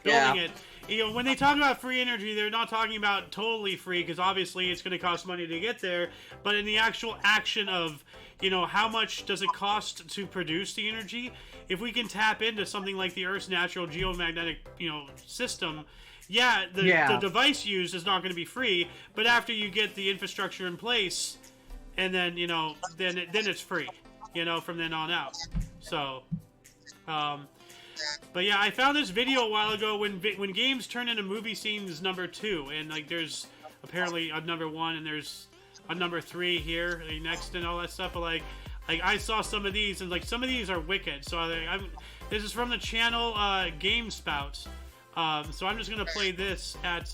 building it. You know, when they talk about free energy, they're not talking about totally free because obviously it's going to cost money to get there. But in the actual action of, you know, how much does it cost to produce the energy? If we can tap into something like the Earth's natural geomagnetic, you know, system. Yeah, the device used is not going to be free, but after you get the infrastructure in place, and then, you know, then it's free, you know, from then on out. So, but yeah, I found this video a while ago when games turn into movie scenes #2, and like there's apparently a number 1, and there's a number 3 here next and all that stuff. But like I saw some of these, and like some of these are wicked. So this is from the channel Game Spouts. So I'm just gonna play this at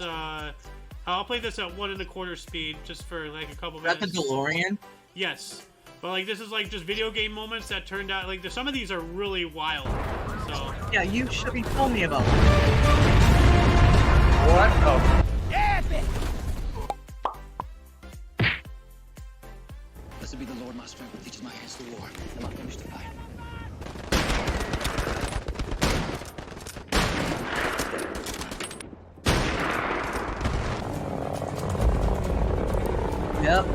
I'll play this at 1 1/4 speed just for like a couple minutes. Is that the DeLorean? Yes, but like this is like just video game moments that turned out like some of these are really wild. So Yeah, you should be telling me about them. What the? Blessed be the Lord, my strength, who teaches my hands to war, and my fingers to fight. Yep.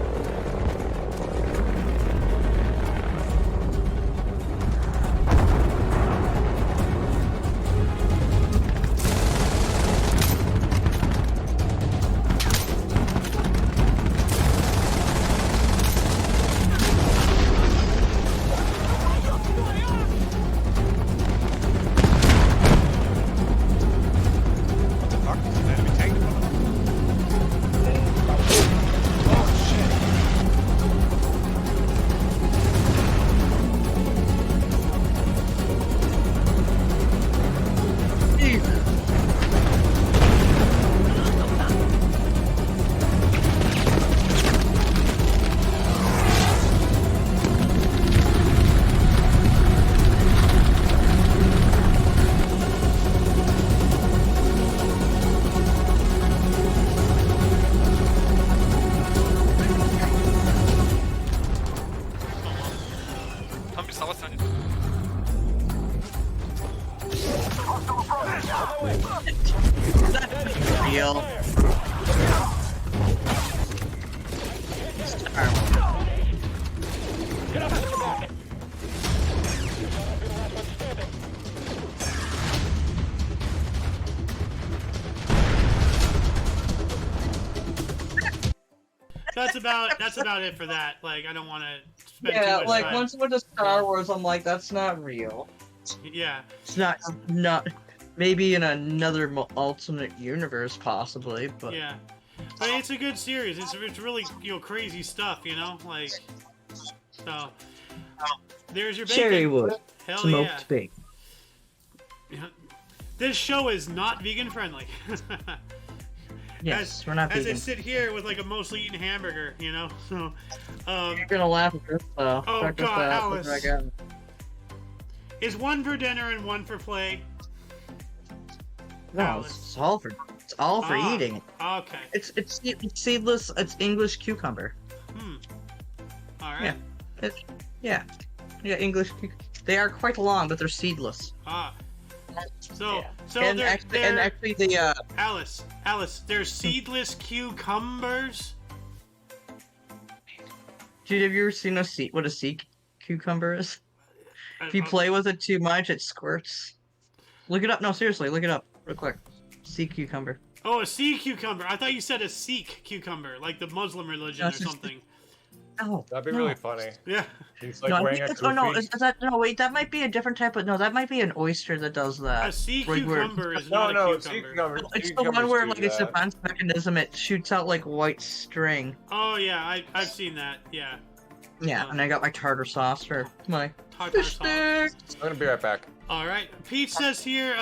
Real. That's about it for that. Like I don't want to spend too Yeah, much like time. once it went to Star Wars, I'm like, that's not real. Yeah. It's not. Maybe in another alternate universe, possibly, but Yeah, but it's a good series. It's really crazy stuff, like so. There's your bacon. Cherrywood, Hell smoked yeah. bacon. This show is not vegan friendly. Yes, we're not as vegan. I sit here with like a mostly eaten hamburger, So, You're gonna laugh at this though. Oh Check this God, out. Alice. Look what I got. Is one for dinner and one for play? No, Alice. it's all for Ah, eating. Okay. It's seedless. It's English cucumber. All right. Yeah, English. They are quite long, but they're seedless. Ah. So, Yeah. so and they're, actually the Alice, they're seedless cucumbers. Dude, have you ever seen what a sea cucumber is? If you play with it too much, it squirts. Look it up. No, seriously, look it up real quick. Sea cucumber. Oh, a sea cucumber. I thought you said a Sikh cucumber, like the Muslim religion or That's just- something. No, That'd be no. really funny. Yeah. He's like No, I wearing think a it's, oh no, goofy- is that no? Wait, that might be a different type of. No, that might be an oyster that does that. A sea Like where- cucumber is No, not no, a it's cucumber. cucumber. It's the one where like its defense mechanism, it shoots out like white string. Oh yeah, I've seen that. Yeah. Yeah, and I got my tartar sauce for my Tartar fish sauce. sticks. I'm gonna be right back. All right. Pete says here,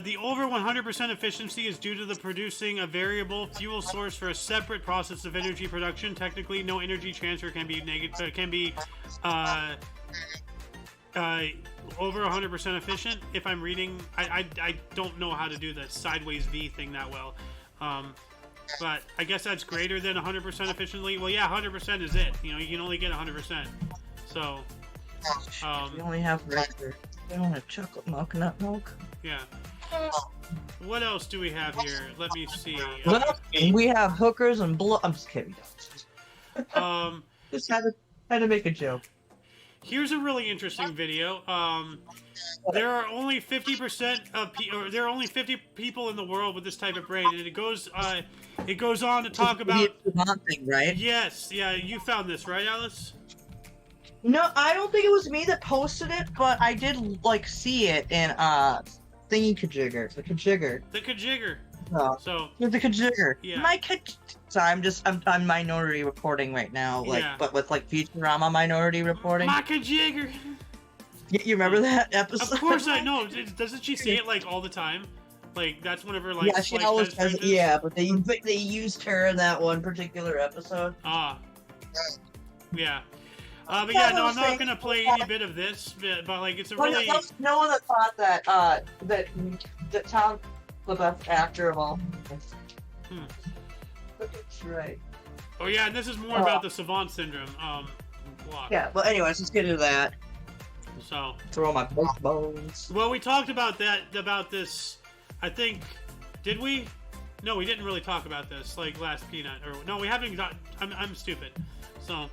the over 100% efficiency is due to the producing a variable fuel source for a separate process of energy production. Technically, no energy transfer can be over 100% efficient. If I'm reading, I don't know how to do the sideways V thing that well. But I guess that's greater than 100% efficiently. Well, yeah, 100% is it. You can only get 100%. So, We only have regular. We don't have chocolate milk, nut milk. yeah. What else do we have here? Let me see. Well, we have hookers and blow. I'm just kidding. Just had to make a joke. Here's a really interesting video. There are only 50% of there are only 50 people in the world with this type of brain, and it goes on to talk about. The Vermont thing, right? Yes, yeah, you found this, right, Alice? No, I don't think it was me that posted it, but I did like see it in thingy kajigger, the kajigger. The Kajigger. No. So The Kajigger. yeah. Sorry, I'm minority reporting right now, like, Yeah. but with like Futurama minority reporting. Maka Jagger. You remember that episode? Of course I know. Doesn't she say it like all the time? Like that's one of her like. Yeah, she like, always says it. catchphrases? Yeah, but they used her in that one particular episode. Ah. Yeah. But Yeah, yeah, no, I I'm was not saying- gonna play any bit of this, but like it's a Well, really. no one that thought that Tom the best actor of all. Hmm. That's right. Oh yeah, and this is more about the savant syndrome. Block. Yeah, but anyways, let's get into that. So. Throw my bones. Well, we talked about this. I think. Did we? No, we didn't really talk about this like last Peanut. Or no, we haven't got. I'm stupid. So.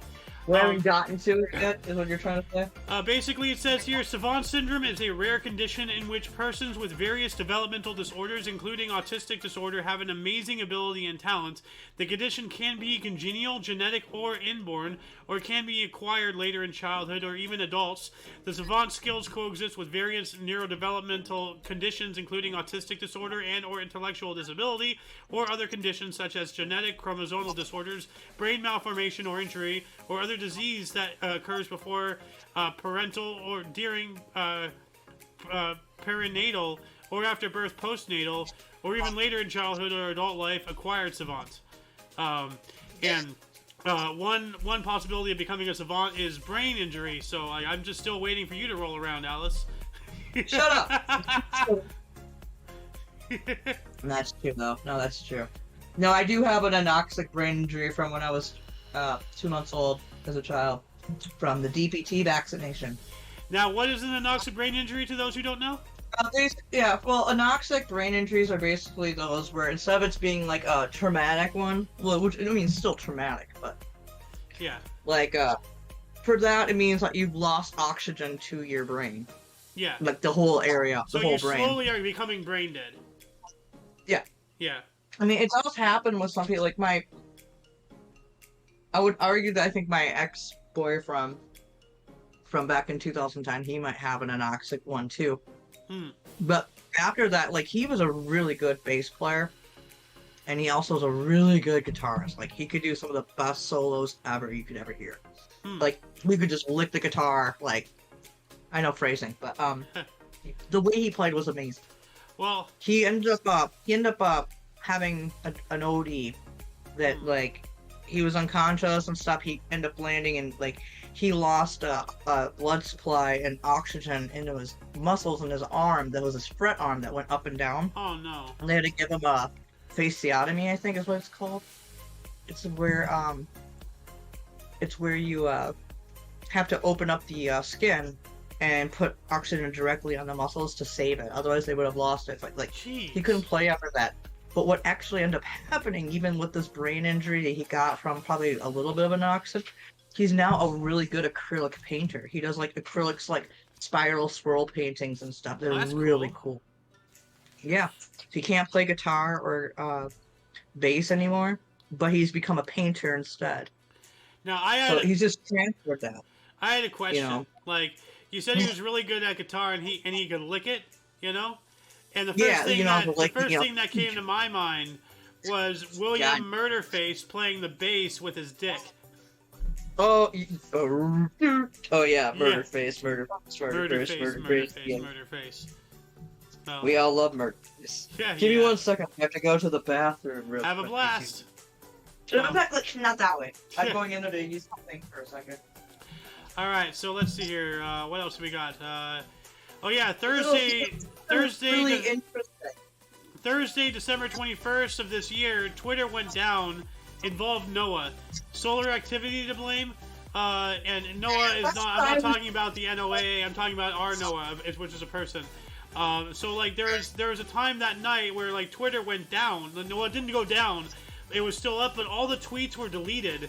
We haven't gotten to it yet, is what you're trying to say? Basically, it says here, savant syndrome is a rare condition in which persons with various developmental disorders, including autistic disorder, have an amazing ability and talent. The condition can be congenital, genetic, or inborn, or can be acquired later in childhood or even adults. The savant skills coexist with various neurodevelopmental conditions, including autistic disorder and or intellectual disability, or other conditions such as genetic chromosomal disorders, brain malformation or injury, or other disease that occurs before parental or during perinatal or after birth postnatal or even later in childhood or adult life acquired savant. And one possibility of becoming a savant is brain injury. So I'm just still waiting for you to roll around, Alice. Shut up! That's true, though. No, that's true. No, I do have an anoxic brain injury from when I was 2 months old as a child from the DPT vaccination. Now, what is an anoxic brain injury to those who don't know? Anoxic brain injuries are basically those where instead of it being like a traumatic one, well, which I mean, it's still traumatic, but yeah, like for that it means that you've lost oxygen to your brain. Yeah, like the whole area, so the whole you brain. slowly are becoming brain dead. Yeah. Yeah. I mean, it does happen with some people. Like I would argue that I think my ex-boyfriend from back in 2010, he might have an anoxic one too. But after that, like, he was a really good bass player, and he also was a really good guitarist. Like, he could do some of the best solos ever you could ever hear. Like, we could just lick the guitar, like, I know phrasing, but the way he played was amazing. Well, he ended up having an OD that like he was unconscious and stuff. He ended up landing and like he lost blood supply and oxygen into his muscles in his arm. That was his fret arm that went up and down. Oh no! And they had to give him a fasciotomy, I think is what it's called. It's where you have to open up the skin and put oxygen directly on the muscles to save it. Otherwise, they would have lost it. Like he couldn't play after that. But what actually ended up happening, even with this brain injury that he got from probably a little bit of an oxygen, he's now a really good acrylic painter. He does like acrylics, like spiral swirl paintings and stuff. They're really cool. Yeah, he can't play guitar or bass anymore, but he's become a painter instead. Now so he's just transferred that. I had a question. You know? Like you said, he was really good at guitar and he could lick it. You know. And the first thing that came to my mind was William Murderface playing the bass with his dick. Oh yeah, Murderface. No. We all love Murderface. Yeah, Give me 1 second. I have to go to the bathroom. Real Have quick. a blast. Not that way. I'm going in there to use something for a second. All right, so let's see here. What else we got? Oh yeah, Thursday, December 21st of this year, Twitter went down, involved NOAA. Solar activity to blame, and NOAA is not. I'm not talking about the NOAA. I'm talking about our NOAA, which is a person. So like there was a time that night where like Twitter went down. NOAA didn't go down. It was still up, but all the tweets were deleted.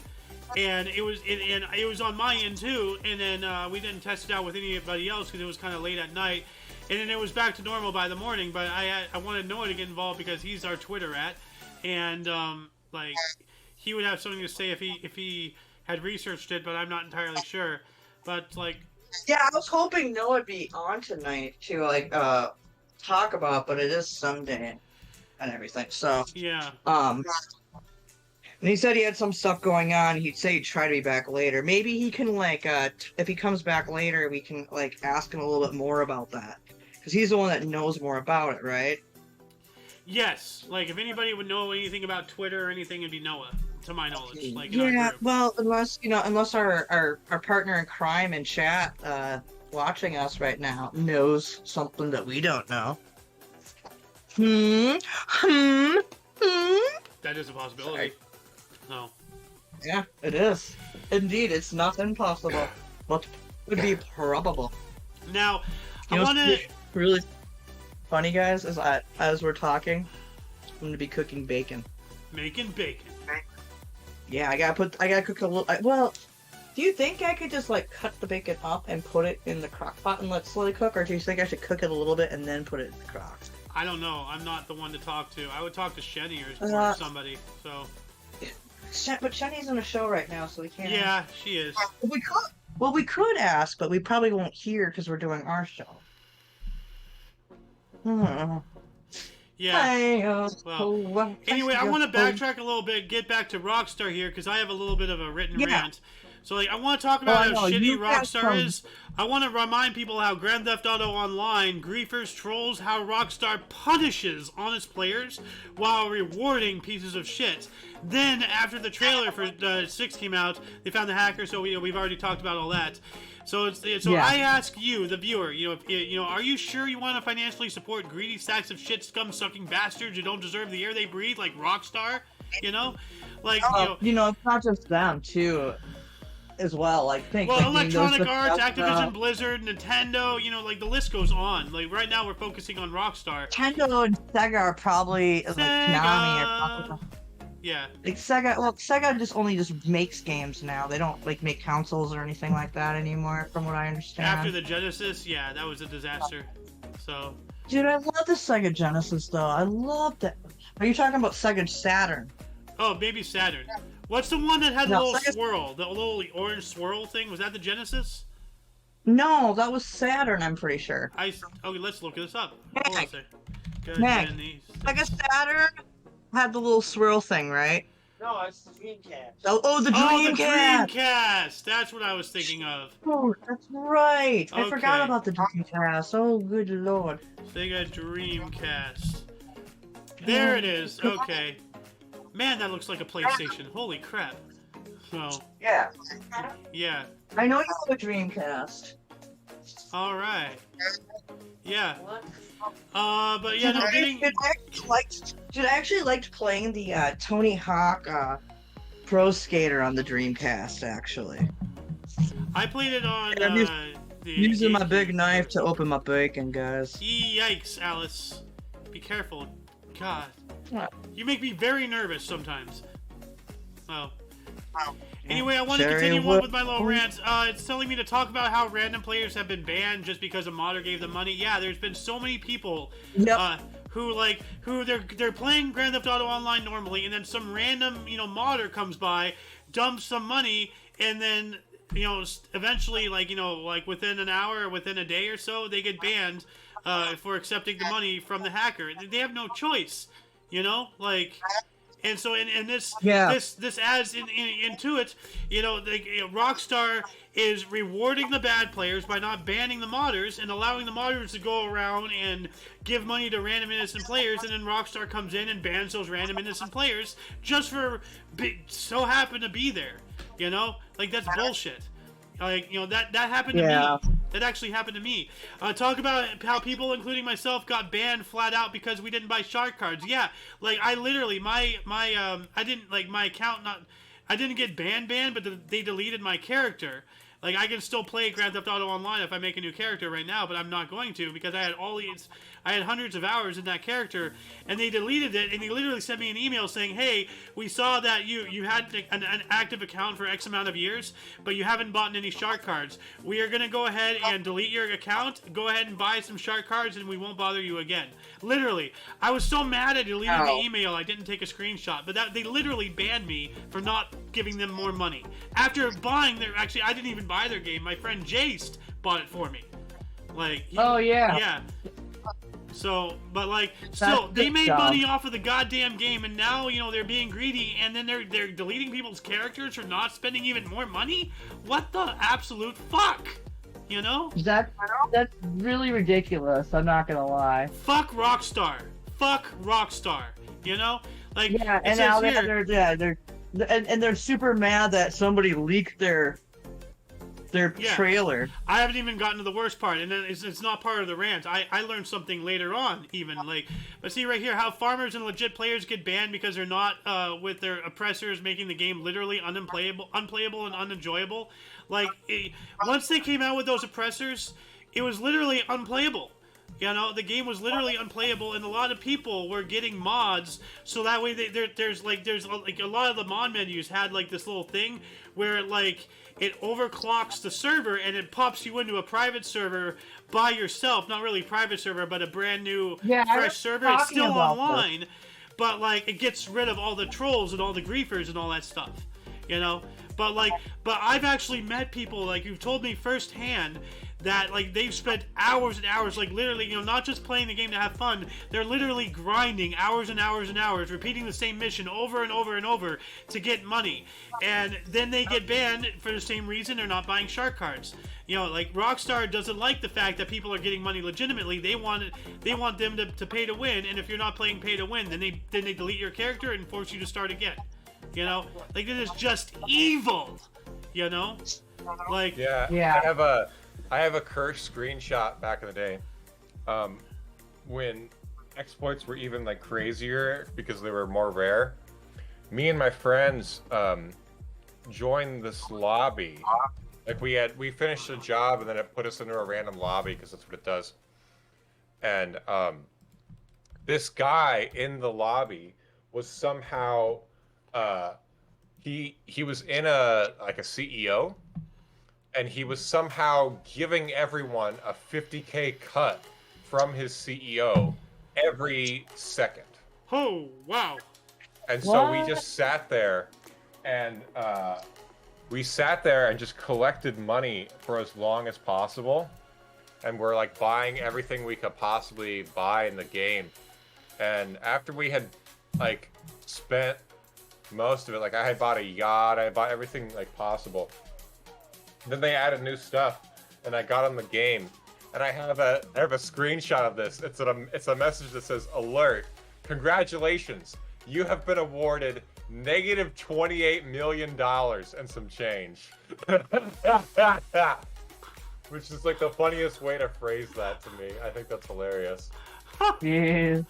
And it was on my end too, and then we didn't test it out with anybody else because it was kind of late at night, and then it was back to normal by the morning. But I wanted Noah to get involved because he's our Twitter @, and like he would have something to say if he had researched it, but I'm not entirely sure. But like, yeah, I was hoping Noah would be on tonight to like talk about, but it is Sunday. and everything. So, Yeah. and he said he had some stuff going on. He'd say he'd try to be back later. Maybe he can if he comes back later, we can ask him a little bit more about that, because he's the one that knows more about it, right? Yes. Like, if anybody would know anything about Twitter or anything, it'd be Noah, to my knowledge. Like, in our Yeah, group. well, unless our partner in crime in chat, watching us right now, knows something that we don't know. That is a possibility. No. Yeah, it is. Indeed, it's not impossible, but would be probable. Now, You I know want to... what's really funny, guys, is as we're talking, I'm going to be cooking bacon. Making bacon. Yeah, I gotta cook a little. Well, do you think I could just cut the bacon up and put it in the crock pot and let it slowly cook, or do you think I should cook it a little bit and then put it in the crock? I don't know. I'm not the one to talk to. I would talk to Shenny or somebody. So. But Shenny's in a show right now, so we can't. Yeah, she is. We could ask, but we probably won't hear because we're doing our show. Yeah. Well, anyway, I want to backtrack a little bit, get back to Rockstar here, because I have a little bit of a written rant. So, I want to talk about how shitty Rockstar is. I want to remind people how Grand Theft Auto Online, griefers, trolls, how Rockstar punishes honest players while rewarding pieces of shit. Then, after the trailer for 6 came out, they found the hacker, so we've already talked about all that. So I ask you, the viewer, are you sure you want to financially support greedy sacks of shit scum-sucking bastards who don't deserve the air they breathe, like Rockstar? It's not just them too, as well. Electronic Arts, Activision, Blizzard, Nintendo, the list goes on. Like right now, we're focusing on Rockstar. Nintendo and Sega are probably Konami or probably. Yeah. Sega just makes games now. They don't make consoles or anything like that anymore, from what I understand. After the Genesis, yeah, that was a disaster. So. Dude, I love the Sega Genesis though. I love that. Are you talking about Sega Saturn? Oh, maybe Saturn. What's the one that had the little swirl, the little orange swirl thing? Was that the Genesis? No, that was Saturn. I'm pretty sure. Okay, let's look this up. Hold on a second. Sega Saturn had the little swirl thing, right? No, it's the Dreamcast. Oh, the Dreamcast! Oh, the Dreamcast! That's what I was thinking of. Oh, that's right. Okay. I forgot about the Dreamcast. Oh, good lord. Sega Dreamcast. There it is. Okay. Man, that looks like a PlayStation. Holy crap. Oh. Yeah. Yeah. I know you have a Dreamcast. Alright. Yeah. But yeah, Dude, I actually liked playing the Tony Hawk Pro Skater on the Dreamcast, actually. I played it on using my big knife to open my bacon, guys. Yikes, Alice. Be careful. God. You make me very nervous sometimes. Oh. Anyway, I want to continue on with my little rant. It's telling me to talk about how random players have been banned just because a modder gave them money. Yeah, there's been so many people who they're playing Grand Theft Auto Online normally, and then some random modder comes by, dumps some money, and then eventually within an hour or within a day or so, they get banned for accepting the money from the hacker. They have no choice, And so, this adds into it. Rockstar is rewarding the bad players by not banning the modders and allowing the modders to go around and give money to random innocent players, and then Rockstar comes in and bans those random innocent players just for so happen to be there. That's bullshit. That happened to me. That actually happened to me. Talk about how people, including myself, got banned flat out because we didn't buy shark cards. Yeah, I literally, I didn't, my account I didn't get banned, but they deleted my character. I can still play Grand Theft Auto Online if I make a new character right now, but I'm not going to because I had hundreds of hours in that character, and they deleted it, and they literally sent me an email saying, hey, we saw that you had an active account for X amount of years, but you haven't bought any shark cards. We are going to go ahead and delete your account, go ahead and buy some shark cards, and we won't bother you again. Literally. I was so mad I deleted the email, I didn't take a screenshot, but they literally banned me for not giving them more money. After buying actually, I didn't even buy their game. My friend Jace bought it for me. Yeah. Yeah. So, but like, still, That's they good made job. money off of the goddamn game, and now, you know, they're being greedy, and then they're deleting people's characters for not spending even more money? What the absolute fuck? You know? That's really ridiculous. I'm not gonna lie. Fuck Rockstar. Fuck Rockstar. You know? Like, Yeah, it and says now here, they're super mad that somebody leaked their Yeah. trailer. I haven't even gotten to the worst part, and then it's not part of the rant. I learned something later on, even, like, but see right here, how farmers and legit players get banned because they're not with their oppressors, making the game literally unplayable and unenjoyable. Like, once they came out with those oppressors, it was literally unplayable. You know, the game was literally unplayable, and a lot of people were getting mods, so that way there's a lot of the mod menus had like this little thing where like it overclocks the server and it pops you into a private server by yourself. Not really private server, but a brand new fresh server. It's still online, but like it gets rid of all the trolls and all the griefers and all that stuff. You know, but I've actually met people like who've told me firsthand that like they've spent hours and hours, like literally, you know, not just playing the game to have fun, they're literally grinding hours and hours and hours, repeating the same mission over and over and over to get money, and then they get banned for the same reason. They're not buying shark cards. You know, like Rockstar doesn't like the fact that people are getting money legitimately. They want them to pay to win, and if you're not playing pay to win, then they delete your character and force you to start again. You know, like it is just evil. You know, like Yeah. I have a cursed screenshot back in the day, when exploits were even like crazier because they were more rare. Me and my friends joined this lobby. Like we finished a job and then it put us into a random lobby because that's what it does. And this guy in the lobby was somehow he was in a CEO. And he was somehow giving everyone a 50K cut from his CEO every second. Oh, wow. And so we just sat there and just collected money for as long as possible. And we're like buying everything we could possibly buy in the game. And after we had like spent most of it, like I had bought a yacht, I bought everything like possible. Then they added new stuff, and I got on the game, and I have a screenshot of this. It's a message that says, "Alert! Congratulations! You have been awarded negative $28 million and some change." Which is like the funniest way to phrase that to me. I think that's hilarious. Yeah.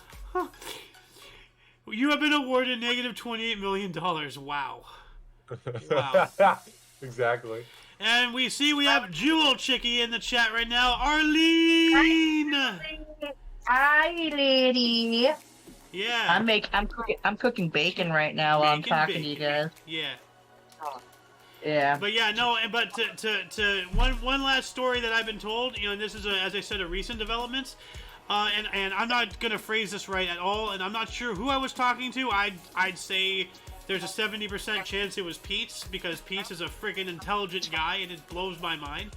You have been awarded negative $28 million. Wow. Wow. Exactly. And we have Jewel Chicky in the chat right now. Arlene! Hi, lady. Yeah. I'm cooking bacon right now while I'm talking to you guys. Yeah. Yeah. But yeah, no, but to one last story that I've been told, you know, and this is as I said, a recent development. And I'm not gonna phrase this right at all, and I'm not sure who I was talking to. I'd say there's a 70% chance it was Pete's, because Pete's is a freaking intelligent guy, and it blows my mind.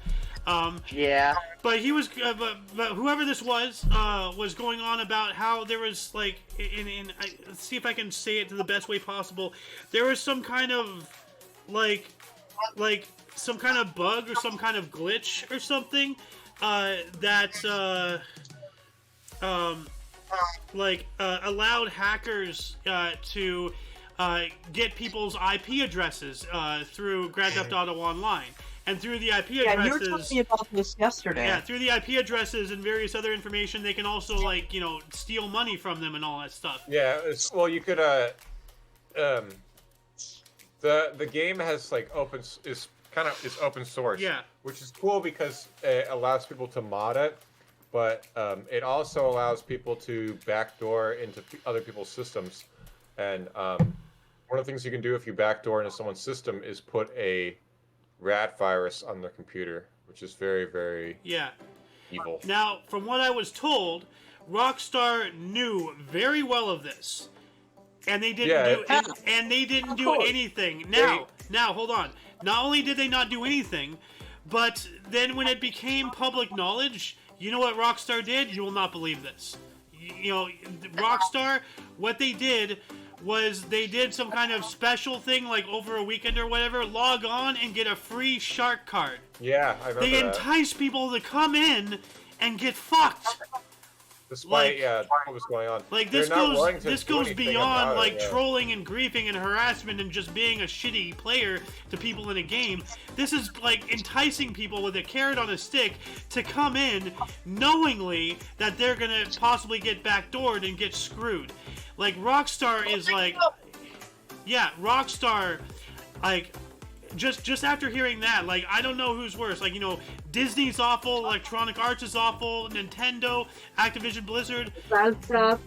Yeah. But he was, but whoever this was going on about how there was like, let's see if I can say it to the best way possible. There was some kind of like some kind of bug or some kind of glitch or something that allowed hackers to get people's IP addresses through Grand Theft Auto Online. And through the IP addresses... Yeah, you were telling me about this yesterday. Yeah, through the IP addresses and various other information, they can also, like, you know, steal money from them and all that stuff. Yeah, well, you could, the game has, like, is open source. Yeah. Which is cool because it allows people to mod it, but it also allows people to backdoor into other people's systems. And one of the things you can do if you backdoor into someone's system is put a rat virus on their computer, which is very, very evil. Now, from what I was told, Rockstar knew very well of this, and they didn't do anything. Now, hold on. Not only did they not do anything, but then when it became public knowledge, you know what Rockstar did? You will not believe this. Rockstar, what they did was they did some kind of special thing, like over a weekend or whatever, log on and get a free shark card. Yeah, I remember They that. entice people to come in and get fucked. Despite what was going on. Like They're this not willing goes to this do goes anything beyond about like it, yeah. trolling and griefing and harassment and just being a shitty player to people in a game. This is like enticing people with a carrot on a stick to come in knowingly that they're gonna possibly get backdoored and get screwed. Like Rockstar is like, yeah, Rockstar, like. Just after hearing that, like, I don't know who's worse. Like, Disney's awful, Electronic Arts is awful, Nintendo, Activision Blizzard, Rockstar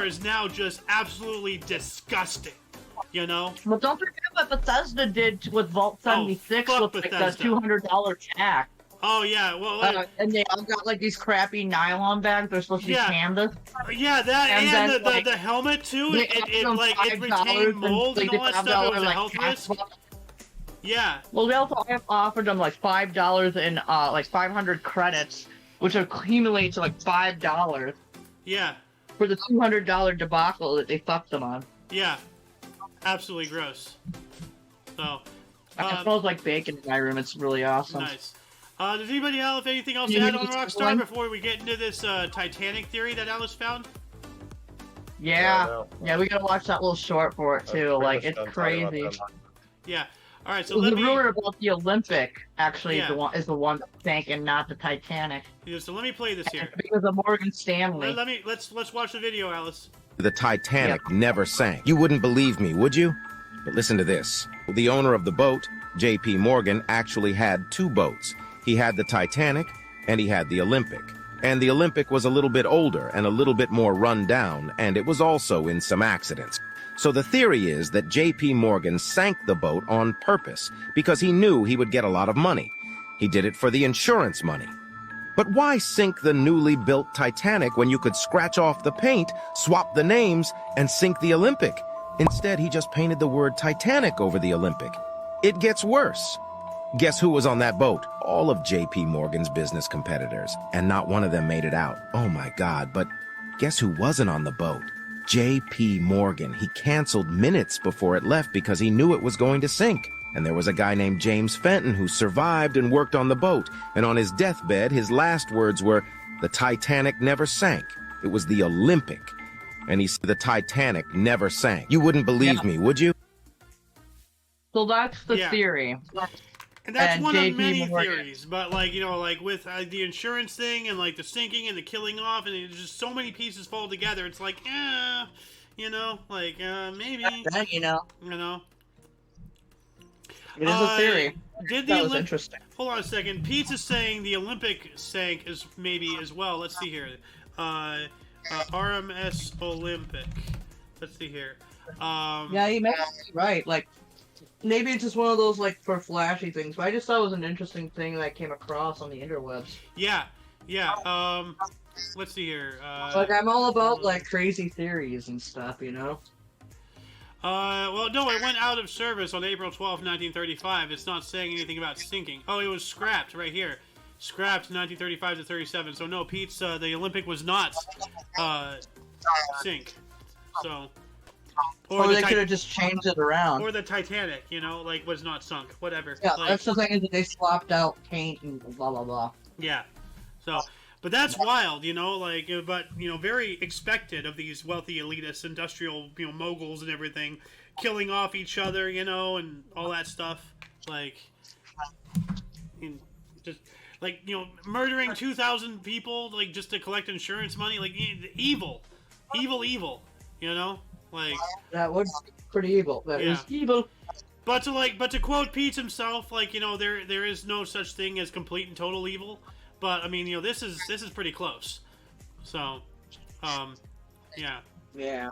is now just absolutely disgusting. But don't forget what Bethesda did with Vault 76 with like Bethesda. the $200 check. Oh yeah, well, and they all got like these crappy nylon bags. They're supposed to be canvas. Yeah, that and then, the helmet too. It retained $5 mold and all that stuff. It was a health risk. Yeah. Well, they also offered them like $5 and like 500 credits, which accumulate to like $5. Yeah. For the $200 debacle that they fucked them on. Yeah. Absolutely gross. So. It smells like bacon in my room. It's really awesome. Nice. Does anybody else have anything else to add on Rockstar before we get into this Titanic theory that Alice found? Yeah, we gotta watch that little short for it too. Like, it's crazy. Yeah. All right. So the rumor about the Olympic actually is the one that sank and not the Titanic. Yeah, so let me play this here. Because of Morgan Stanley. Let's watch the video, Alice. The Titanic never sank. You wouldn't believe me, would you? But listen to this. The owner of the boat, J.P. Morgan, actually had two boats. He had the Titanic, and he had the Olympic. And the Olympic was a little bit older and a little bit more run down, and it was also in some accidents. So the theory is that J.P. Morgan sank the boat on purpose because he knew he would get a lot of money. He did it for the insurance money. But why sink the newly built Titanic when you could scratch off the paint, swap the names, and sink the Olympic? Instead, he just painted the word Titanic over the Olympic. It gets worse. Guess who was on that boat? All of J.P. Morgan's business competitors, and not one of them made it out. Oh my God, but guess who wasn't on the boat? J.P. Morgan. He canceled minutes before it left because he knew it was going to sink. And there was a guy named James Fenton who survived and worked on the boat, and on his deathbed, his last words were, "The Titanic never sank. It was the Olympic." And he said, "The Titanic never sank." You wouldn't believe me, would you? So that's the theory. And that's one of many theories, but like with the insurance thing and like the sinking and the killing off, and it's just so many pieces fall together. It's like, maybe. It is a theory. That was interesting. Hold on a second. Pete's is saying the Olympic sank is maybe as well. Let's see here. RMS Olympic. Let's see here. Yeah, you may be right. Like, maybe it's just one of those, like, for flashy things. But I just thought it was an interesting thing that I came across on the interwebs. Yeah. Let's see here. Like, I'm all about, like, crazy theories and stuff, Well, no, it went out of service on April 12, 1935. It's not saying anything about sinking. Oh, it was scrapped right here. Scrapped 1935 to 37. So, no, Pete's, the Olympic was not, sink. So... Or they could have just changed it around. Or the Titanic, was not sunk. Whatever. Yeah, that's the thing is that they swapped out paint and blah, blah, blah. Yeah. So, but that's wild, but, very expected of these wealthy elitists, industrial, moguls and everything, killing off each other, and all that stuff. Murdering 2,000 people, just to collect insurance money. Evil. Evil, that was pretty evil. That is evil. But to quote Pete himself, there is no such thing as complete and total evil. But I mean, this is pretty close. So, yeah. Yeah.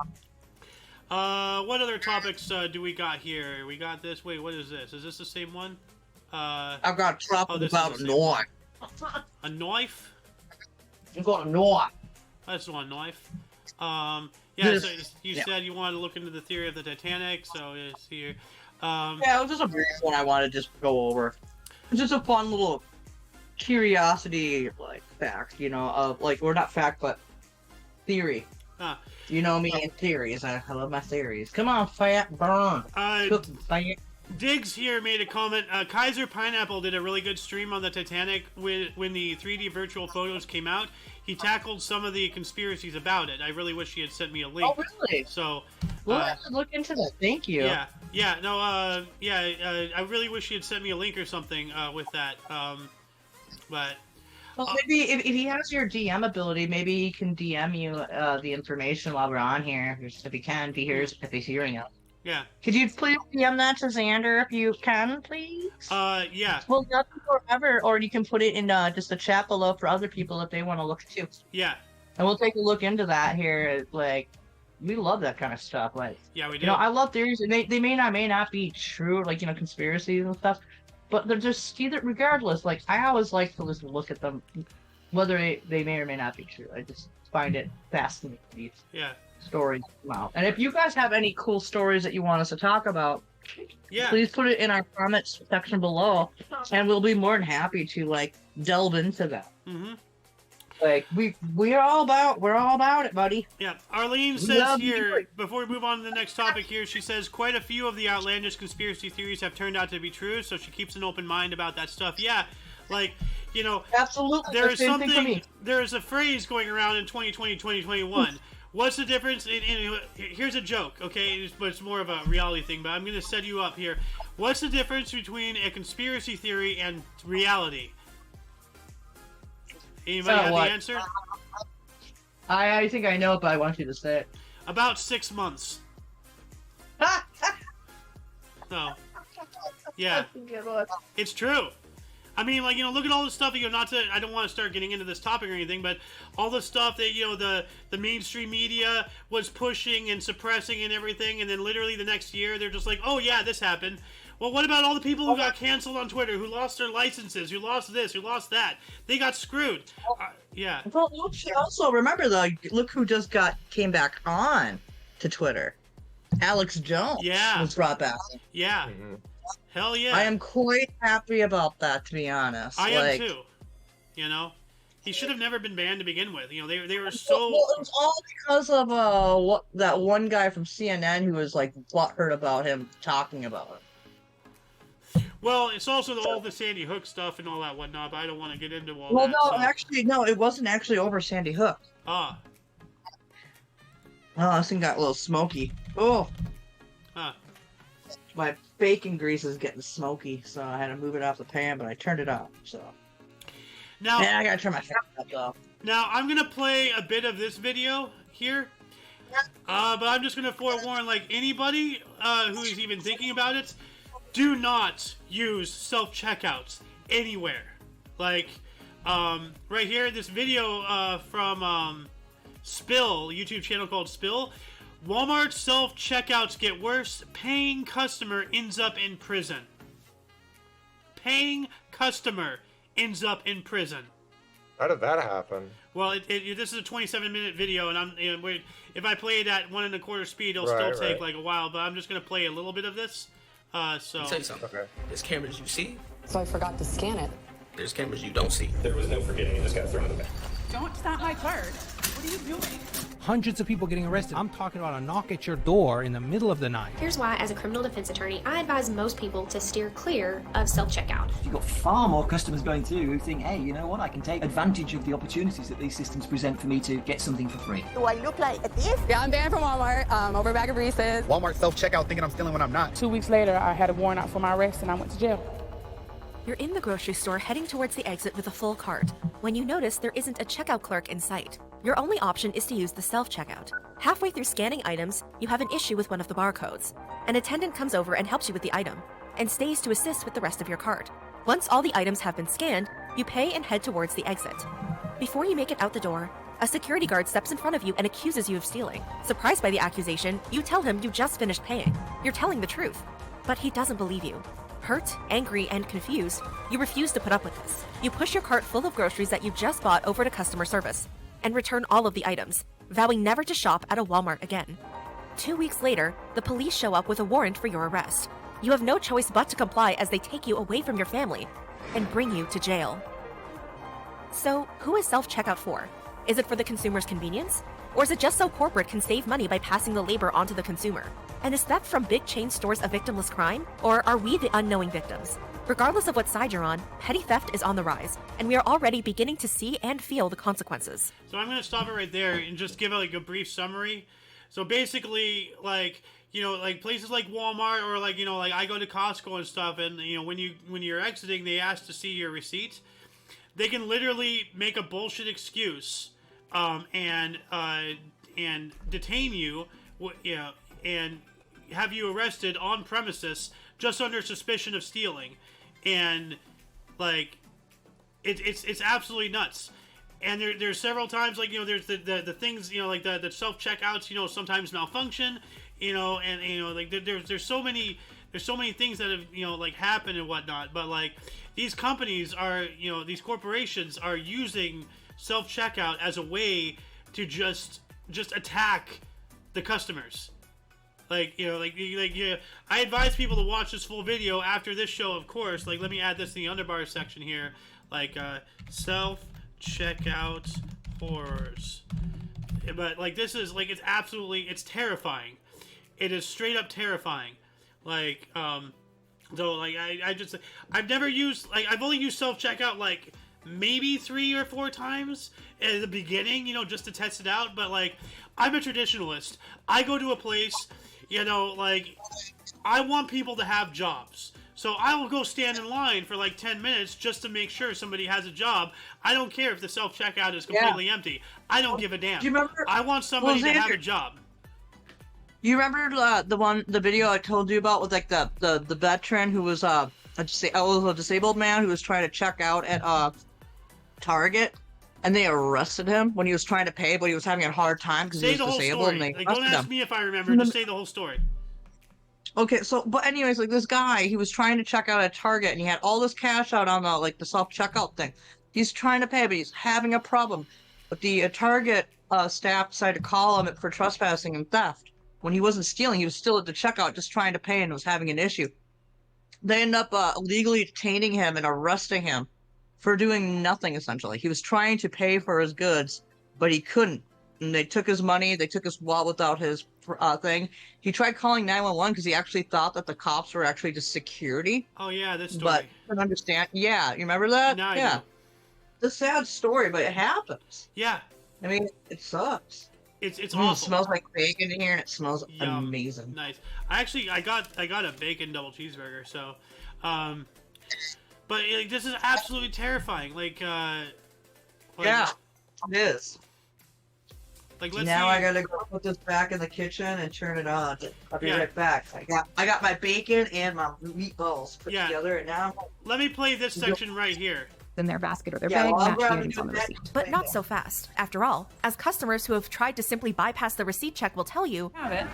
What other topics do we got here? We got this. Wait, what is this? Is this the same one? I've got a topic about a knife. A knife? I've got a knife. That's not a knife. Yeah, so you said you wanted to look into the theory of the Titanic, so it's here. Yeah, it was just a brief one I wanted to just go over. It's just a fun little curiosity, fact, or not fact, but theory. Huh. You know me and theories. I love my theories. Come on, fat burn. Cook fat. Diggs here made a comment. Kaiser Pineapple did a really good stream on the Titanic when the 3D virtual photos came out. He tackled some of the conspiracies about it. I really wish he had sent me a link. Oh, really? So, we'll have to look into that. Thank you. I really wish he had sent me a link or something with that. But. Well, maybe if he has your DM ability, maybe he can DM you the information while we're on here, if he can. If he's hearing it. Yeah. Could you please DM that to Xander if you can, please? Yeah. Well, nothing forever, or you can put it in just the chat below for other people if they want to look too. Yeah. And we'll take a look into that here. Like, we love that kind of stuff. Like, yeah, we do. You know, I love theories, and they may not be true, like, you know, conspiracies and stuff. But they're just regardless. Like, I always like to look at them, whether they may or may not be true. I just find it fascinating. Yeah. Stories come out. And if you guys have any cool stories that you want us to talk about, please put it in our comments section below, and we'll be more than happy to like delve into that. Mm-hmm. Like we're all about it, buddy. Yeah. Arlene says here, before we move on to the next topic here, she says quite a few of the outlandish conspiracy theories have turned out to be true, so she keeps an open mind about that stuff. Yeah. Like, you know, absolutely. There is something. There is a phrase going around in 2020, 2021. What's the difference? Here's a joke, okay? But it's more of a reality thing. But I'm going to set you up here. What's the difference between a conspiracy theory and reality? Anybody have the answer? I think I know, but I want you to say it. About 6 months. So, yeah, it's true. I mean, like, you know, look at all the stuff, you know, I don't want to start getting into this topic or anything, but all the stuff that, you know, the mainstream media was pushing and suppressing and everything, and then literally the next year, they're just like, oh, yeah, this happened. Well, what about all the people who got canceled on Twitter, who lost their licenses, who lost this, who lost that? They got screwed. Yeah. Well, also, remember, look who just came back on to Twitter. Alex Jones was brought back. Yeah. Mm-hmm. Hell yeah. I am quite happy about that, to be honest. I am too. You know? He should have never been banned to begin with. You know, they were so... Well, it was all because of that one guy from CNN who was, like, butthurt about him talking about it. Well, it's also all the Sandy Hook stuff and all that whatnot, but I don't want to get into all that. Well, no, it wasn't actually over Sandy Hook. Ah. Oh, this thing got a little smoky. Oh. Huh. My bacon grease is getting smoky, so I had to move it off the pan, but I turned it off, so. Now, I gotta turn my fan up, though. Now, I'm gonna play a bit of this video here, but I'm just gonna forewarn, like, anybody who is even thinking about it, do not use self-checkouts anywhere. Like, right here, this video from Spill, a YouTube channel called Spill. Walmart self-checkouts get worse. Paying customer ends up in prison. Paying customer ends up in prison. How did that happen? Well, this is a 27-minute video, and if I play it at 1 1/4 speed, it'll still take like a while. But I'm just gonna play a little bit of this. So. I'll tell you something. Okay. There's cameras you see. So I forgot to scan it. There's cameras you don't see. There was no forgetting. You just got thrown in the back. Don't stop my card. What are you doing? Hundreds of people getting arrested. I'm talking about a knock at your door in the middle of the night. Here's why, as a criminal defense attorney, I advise most people to steer clear of self-checkout. You've got far more customers going through who think, hey, you know what, I can take advantage of the opportunities that these systems present for me to get something for free. Do I look like a thief? Yeah, I'm banned from Walmart over a bag of Reese's. Walmart self-checkout thinking I'm stealing when I'm not. 2 weeks later, I had a warrant out for my arrest and I went to jail. You're in the grocery store heading towards the exit with a full cart when you notice there isn't a checkout clerk in sight. Your only option is to use the self-checkout. Halfway through scanning items, you have an issue with one of the barcodes. An attendant comes over and helps you with the item, and stays to assist with the rest of your cart. Once all the items have been scanned, you pay and head towards the exit. Before you make it out the door, a security guard steps in front of you and accuses you of stealing. Surprised by the accusation, you tell him you just finished paying. You're telling the truth, but he doesn't believe you. Hurt, angry, and confused, you refuse to put up with this. You push your cart full of groceries that you just bought over to customer service and return all of the items, vowing never to shop at a Walmart again. 2 weeks later, the police show up with a warrant for your arrest. You have no choice but to comply as they take you away from your family and bring you to jail. So, who is self-checkout for? Is it for the consumer's convenience? Or is it just so corporate can save money by passing the labor onto the consumer? And is theft from big chain stores a victimless crime? Or are we the unknowing victims? Regardless of what side you're on, petty theft is on the rise, and we are already beginning to see and feel the consequences. So I'm going to stop it right there and just give like a brief summary. So basically, like, you know, like places like Walmart or like, you know, like I go to Costco and stuff, and you know, when you're exiting, they ask to see your receipt. They can literally make a bullshit excuse, and detain you, you know, and have you arrested on premises just under suspicion of stealing, and like, it's absolutely nuts. And there's several times, like, you know, there's the things, you know, like the self checkouts, you know, sometimes malfunction, you know, and you know, like there's so many things that have, you know, like happened and whatnot. But like these companies are, you know, these corporations are using self checkout as a way to just attack the customers. Like, you know, yeah, I advise people to watch this full video after this show, of course. Like, let me add this in the underbar section here. Like, self-checkout horrors. But, like, this is, like, it's terrifying. It is straight up terrifying. Like, so, like, I've never used, like, I've only used self-checkout, like, maybe 3 or 4 times at the beginning, you know, just to test it out. But, like, I'm a traditionalist. I go to a place, you know, like, I want people to have jobs. So I will go stand in line for like 10 minutes just to make sure somebody has a job. I don't care if the self-checkout is completely empty. I don't give a damn. Do you remember, I want somebody to have a job. You remember the video I told you about with like the veteran who was a disabled man who was trying to check out at Target, and they arrested him when he was trying to pay, but he was having a hard time because he was disabled. And they like, don't ask me if I remember. Just say the whole story. Okay, so but anyways, like this guy, he was trying to check out at Target, and he had all this cash out on the self checkout thing. He's trying to pay, but he's having a problem. But the Target staff decided to call him for trespassing and theft. When he wasn't stealing, he was still at the checkout, just trying to pay, and was having an issue. They ended up illegally detaining him and arresting him for doing nothing, essentially. He was trying to pay for his goods, but he couldn't. And they took his money, they took his wallet without his thing. He tried calling 911 because he actually thought that the cops were actually just security. Oh, yeah, this story. But I don't understand. Yeah, you remember that? No, yeah. It's a sad story, but it happens. Yeah. I mean, it sucks. It's awful. It smells like bacon in here, and it smells Yum. amazing. Nice. I got a bacon double cheeseburger. So, but like, this is absolutely terrifying. Like yeah, it is. Like, let's now see. I gotta go put this back in the kitchen and turn it on. I'll be right back. I got my bacon and my meatballs put together, and now let me play this section right here. In their basket or their bag, match the items on the receipt. But not so fast. After all, as customers who have tried to simply bypass the receipt check will tell you, I have it,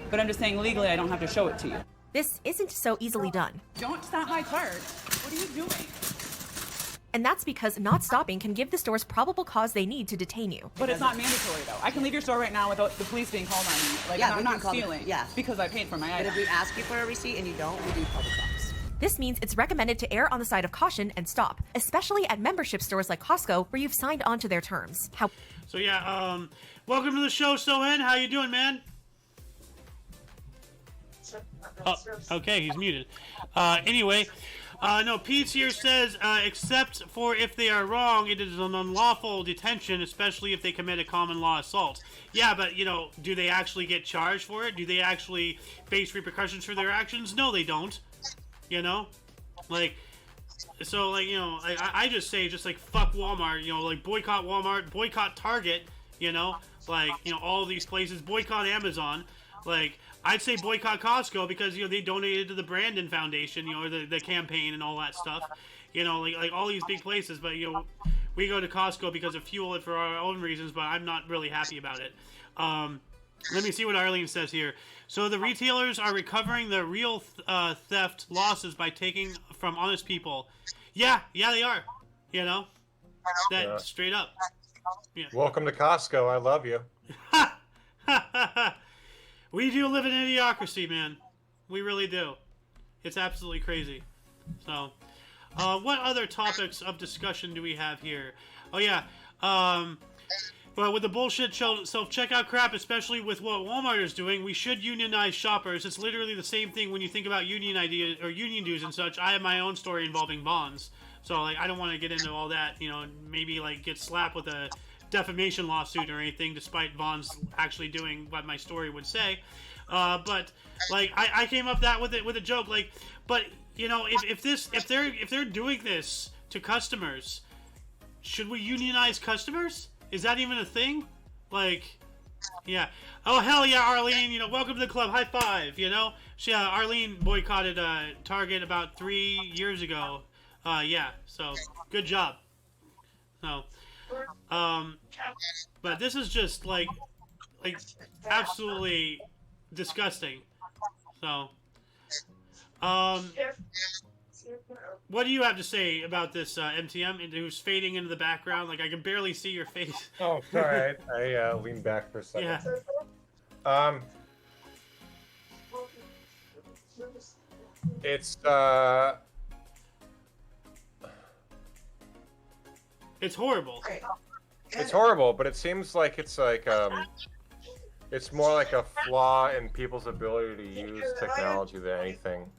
but I'm just saying legally I don't have to show it to you. This isn't so easily done. Don't stop my cart. What are you doing? And that's because not stopping can give the stores probable cause they need to detain you. But it's not mandatory though. I can leave your store right now without the police being called on me. Like, I'm not stealing. Yeah. Because I paid for my item. But if we ask you for a receipt and you don't, we do call the cops. This means it's recommended to err on the side of caution and stop, especially at membership stores like Costco where you've signed on to their terms. So yeah, welcome to the show, Sohen. How you doing, man? Oh, okay, he's muted. Anyway, no, Pete's here says, except for if they are wrong, it is an unlawful detention, especially if they commit a common law assault. Yeah, but, you know, do they actually get charged for it? Do they actually face repercussions for their actions? No, they don't. You know? Like, so, like, you know, I just say, just, like, fuck Walmart, you know, like, boycott Walmart, boycott Target, you know? Like, you know, all these places, boycott Amazon. Like, I'd say boycott Costco because, you know, they donated to the Brandon Foundation, you know, the campaign and all that stuff. You know, like all these big places. But, you know, we go to Costco because of fuel it for our own reasons, but I'm not really happy about it. Let me see what Arlene says here. So the retailers are recovering the real theft losses by taking from honest people. Yeah, they are. You know? That straight up. Yeah. Welcome to Costco. I love you. We do live in an idiocracy, man. We really do. It's absolutely crazy. So, what other topics of discussion do we have here? Oh, yeah. But with the bullshit self-checkout crap, especially with what Walmart is doing, we should unionize shoppers. It's literally the same thing when you think about union ideas or union dues and such. I have my own story involving bonds, so like I don't want to get into all that. You know, maybe like get slapped with a defamation lawsuit or anything, despite bonds actually doing what my story would say. But like I came up that with a joke, like, but you know, if they're doing this to customers, should we unionize customers? Is that even a thing? Like, yeah. Oh, hell yeah, Arlene. You know, welcome to the club. High five, you know? Arlene boycotted Target about 3 years ago. Yeah, so good job. So, but this is just, like absolutely disgusting. So, what do you have to say about this MTM who's fading into the background? Like I can barely see your face. Oh, sorry. I leaned back for a second. Yeah. It's horrible. It's horrible, but it seems like it's more like a flaw in people's ability to use technology than anything.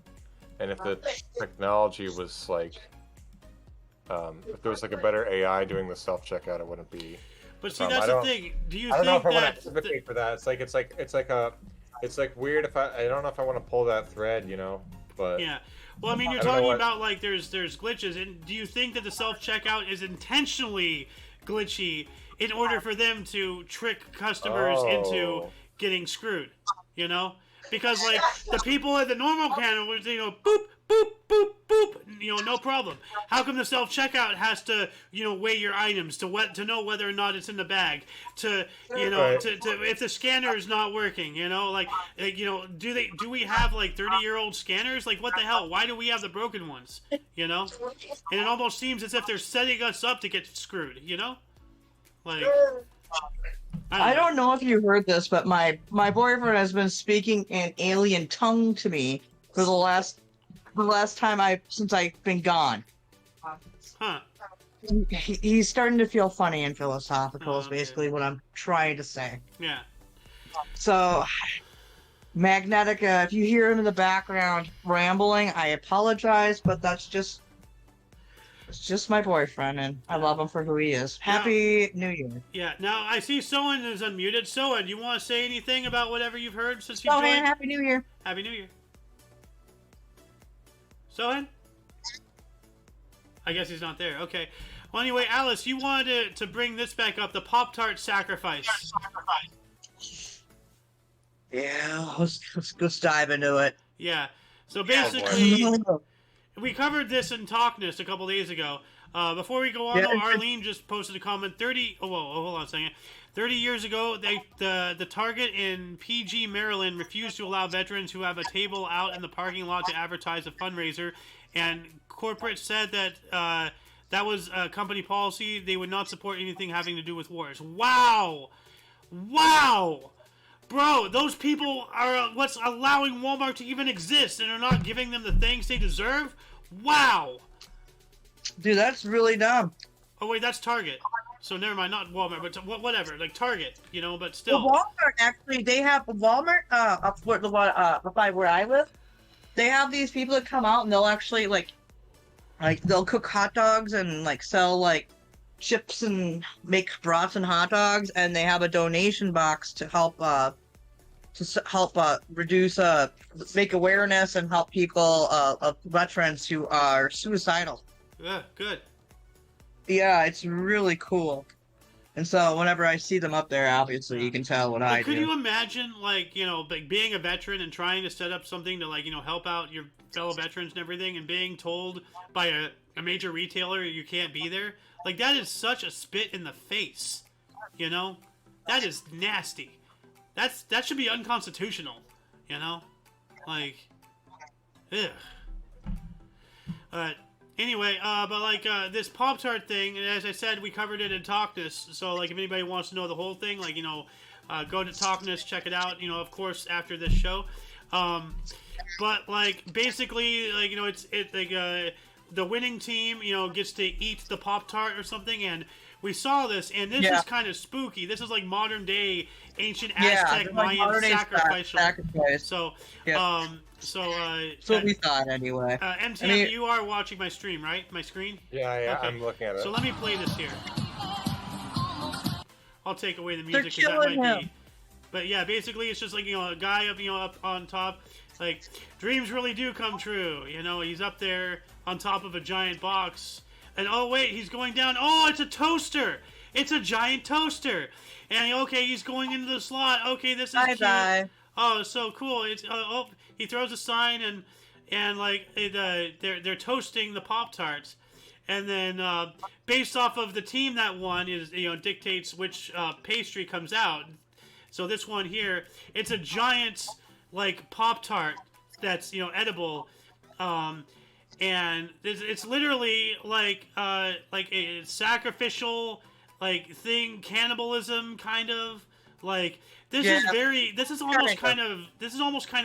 And if the technology was like, if there was like a better AI doing the self-checkout, it wouldn't be. But see, that's the thing. Do you I don't know if I want that to advocate for that. It's like weird if I don't know if I want to pull that thread, you know. But yeah. Well, I mean, you're talking about like there's glitches, and do you think that the self-checkout is intentionally glitchy in order for them to trick customers into getting screwed? You know. Because, like, the people at the normal counter would, you know, boop, boop, boop, boop, you know, no problem. How come the self-checkout has to, you know, weigh your items to know whether or not it's in the bag? To, you know, to if the scanner is not working, you know, like you know, do we have, like, 30-year-old scanners? Like, what the hell? Why do we have the broken ones? You know? And it almost seems as if they're setting us up to get screwed, you know? Like... I don't know if you heard this, but my boyfriend has been speaking in alien tongue to me for the last time since I've been gone. Huh. He's starting to feel funny and philosophical is basically what I'm trying to say. Yeah. So, Magnetica, if you hear him in the background rambling, I apologize, but it's just my boyfriend, and I love him for who he is. Happy New Year. Yeah, now I see Soen is unmuted. Soen, you want to say anything about whatever you've heard since you've Soen, joined? Happy New Year. Happy New Year. Soen? I guess he's not there. Okay. Well, anyway, Alice, you wanted to bring this back up, the Pop-Tart sacrifice. Yeah, let's dive into it. Yeah. So basically... We covered this in TOCNS a couple days ago. Before we go on, though, Arlene just posted a comment. Hold on a second. 30 years ago, the Target in PG, Maryland refused to allow veterans who have a table out in the parking lot to advertise a fundraiser, and corporate said that that was a company policy. They would not support anything having to do with wars. Wow! Wow! Bro, those people are what's allowing Walmart to even exist and are not giving them the things they deserve? Wow! Dude, that's really dumb. Oh, wait, that's Target. So never mind, not Walmart, but whatever, like Target, you know, but still. Well, Walmart, actually, they have Walmart, up by where I live, they have these people that come out and they'll actually, like they'll cook hot dogs and, like, sell, like, chips and make brats and hot dogs, and they have a donation box to help reduce make awareness and help people of veterans who are suicidal. Yeah, good. Yeah, it's really cool. And so whenever I see them up there, obviously you can tell what I do. Could you imagine, like, you know, like being a veteran and trying to set up something to, like, you know, help out your fellow veterans and everything, and being told by a major retailer you can't be there? Like, that is such a spit in the face, you know? That is nasty. That should be unconstitutional, you know? Like, ugh. Anyway, but like this Pop-Tart thing, and as I said, we covered it in TOCNS, so like if anybody wants to know the whole thing, like, you know, go to TOCNS, check it out, you know, of course, after this show. But like, basically, like, you know, it's like the winning team, you know, gets to eat the Pop-Tart or something, and we saw this, and this is kind of spooky. This is like modern day ancient Aztec Mayan sacrificial. So, That's what we thought anyway. MTM, you are watching my stream, right? My screen? Yeah, yeah, okay. I'm looking at it. So let me play this here. I'll take away the music because that might be. But yeah, basically it's just like, you know, a guy up, you know, up on top. Like, dreams really do come true. You know, he's up there on top of a giant box. And oh wait, he's going down. Oh, it's a toaster. It's a giant toaster. And okay, he's going into the slot. Okay, this is cute. Bye. Oh, so cool. It's he throws a sign and like they're toasting the Pop-Tarts. And then based off of the team that won is, you know, dictates which pastry comes out. So this one here, it's a giant like Pop-Tart that's, you know, edible. And it's literally like a sacrificial like thing, cannibalism kind of. Like this is almost kind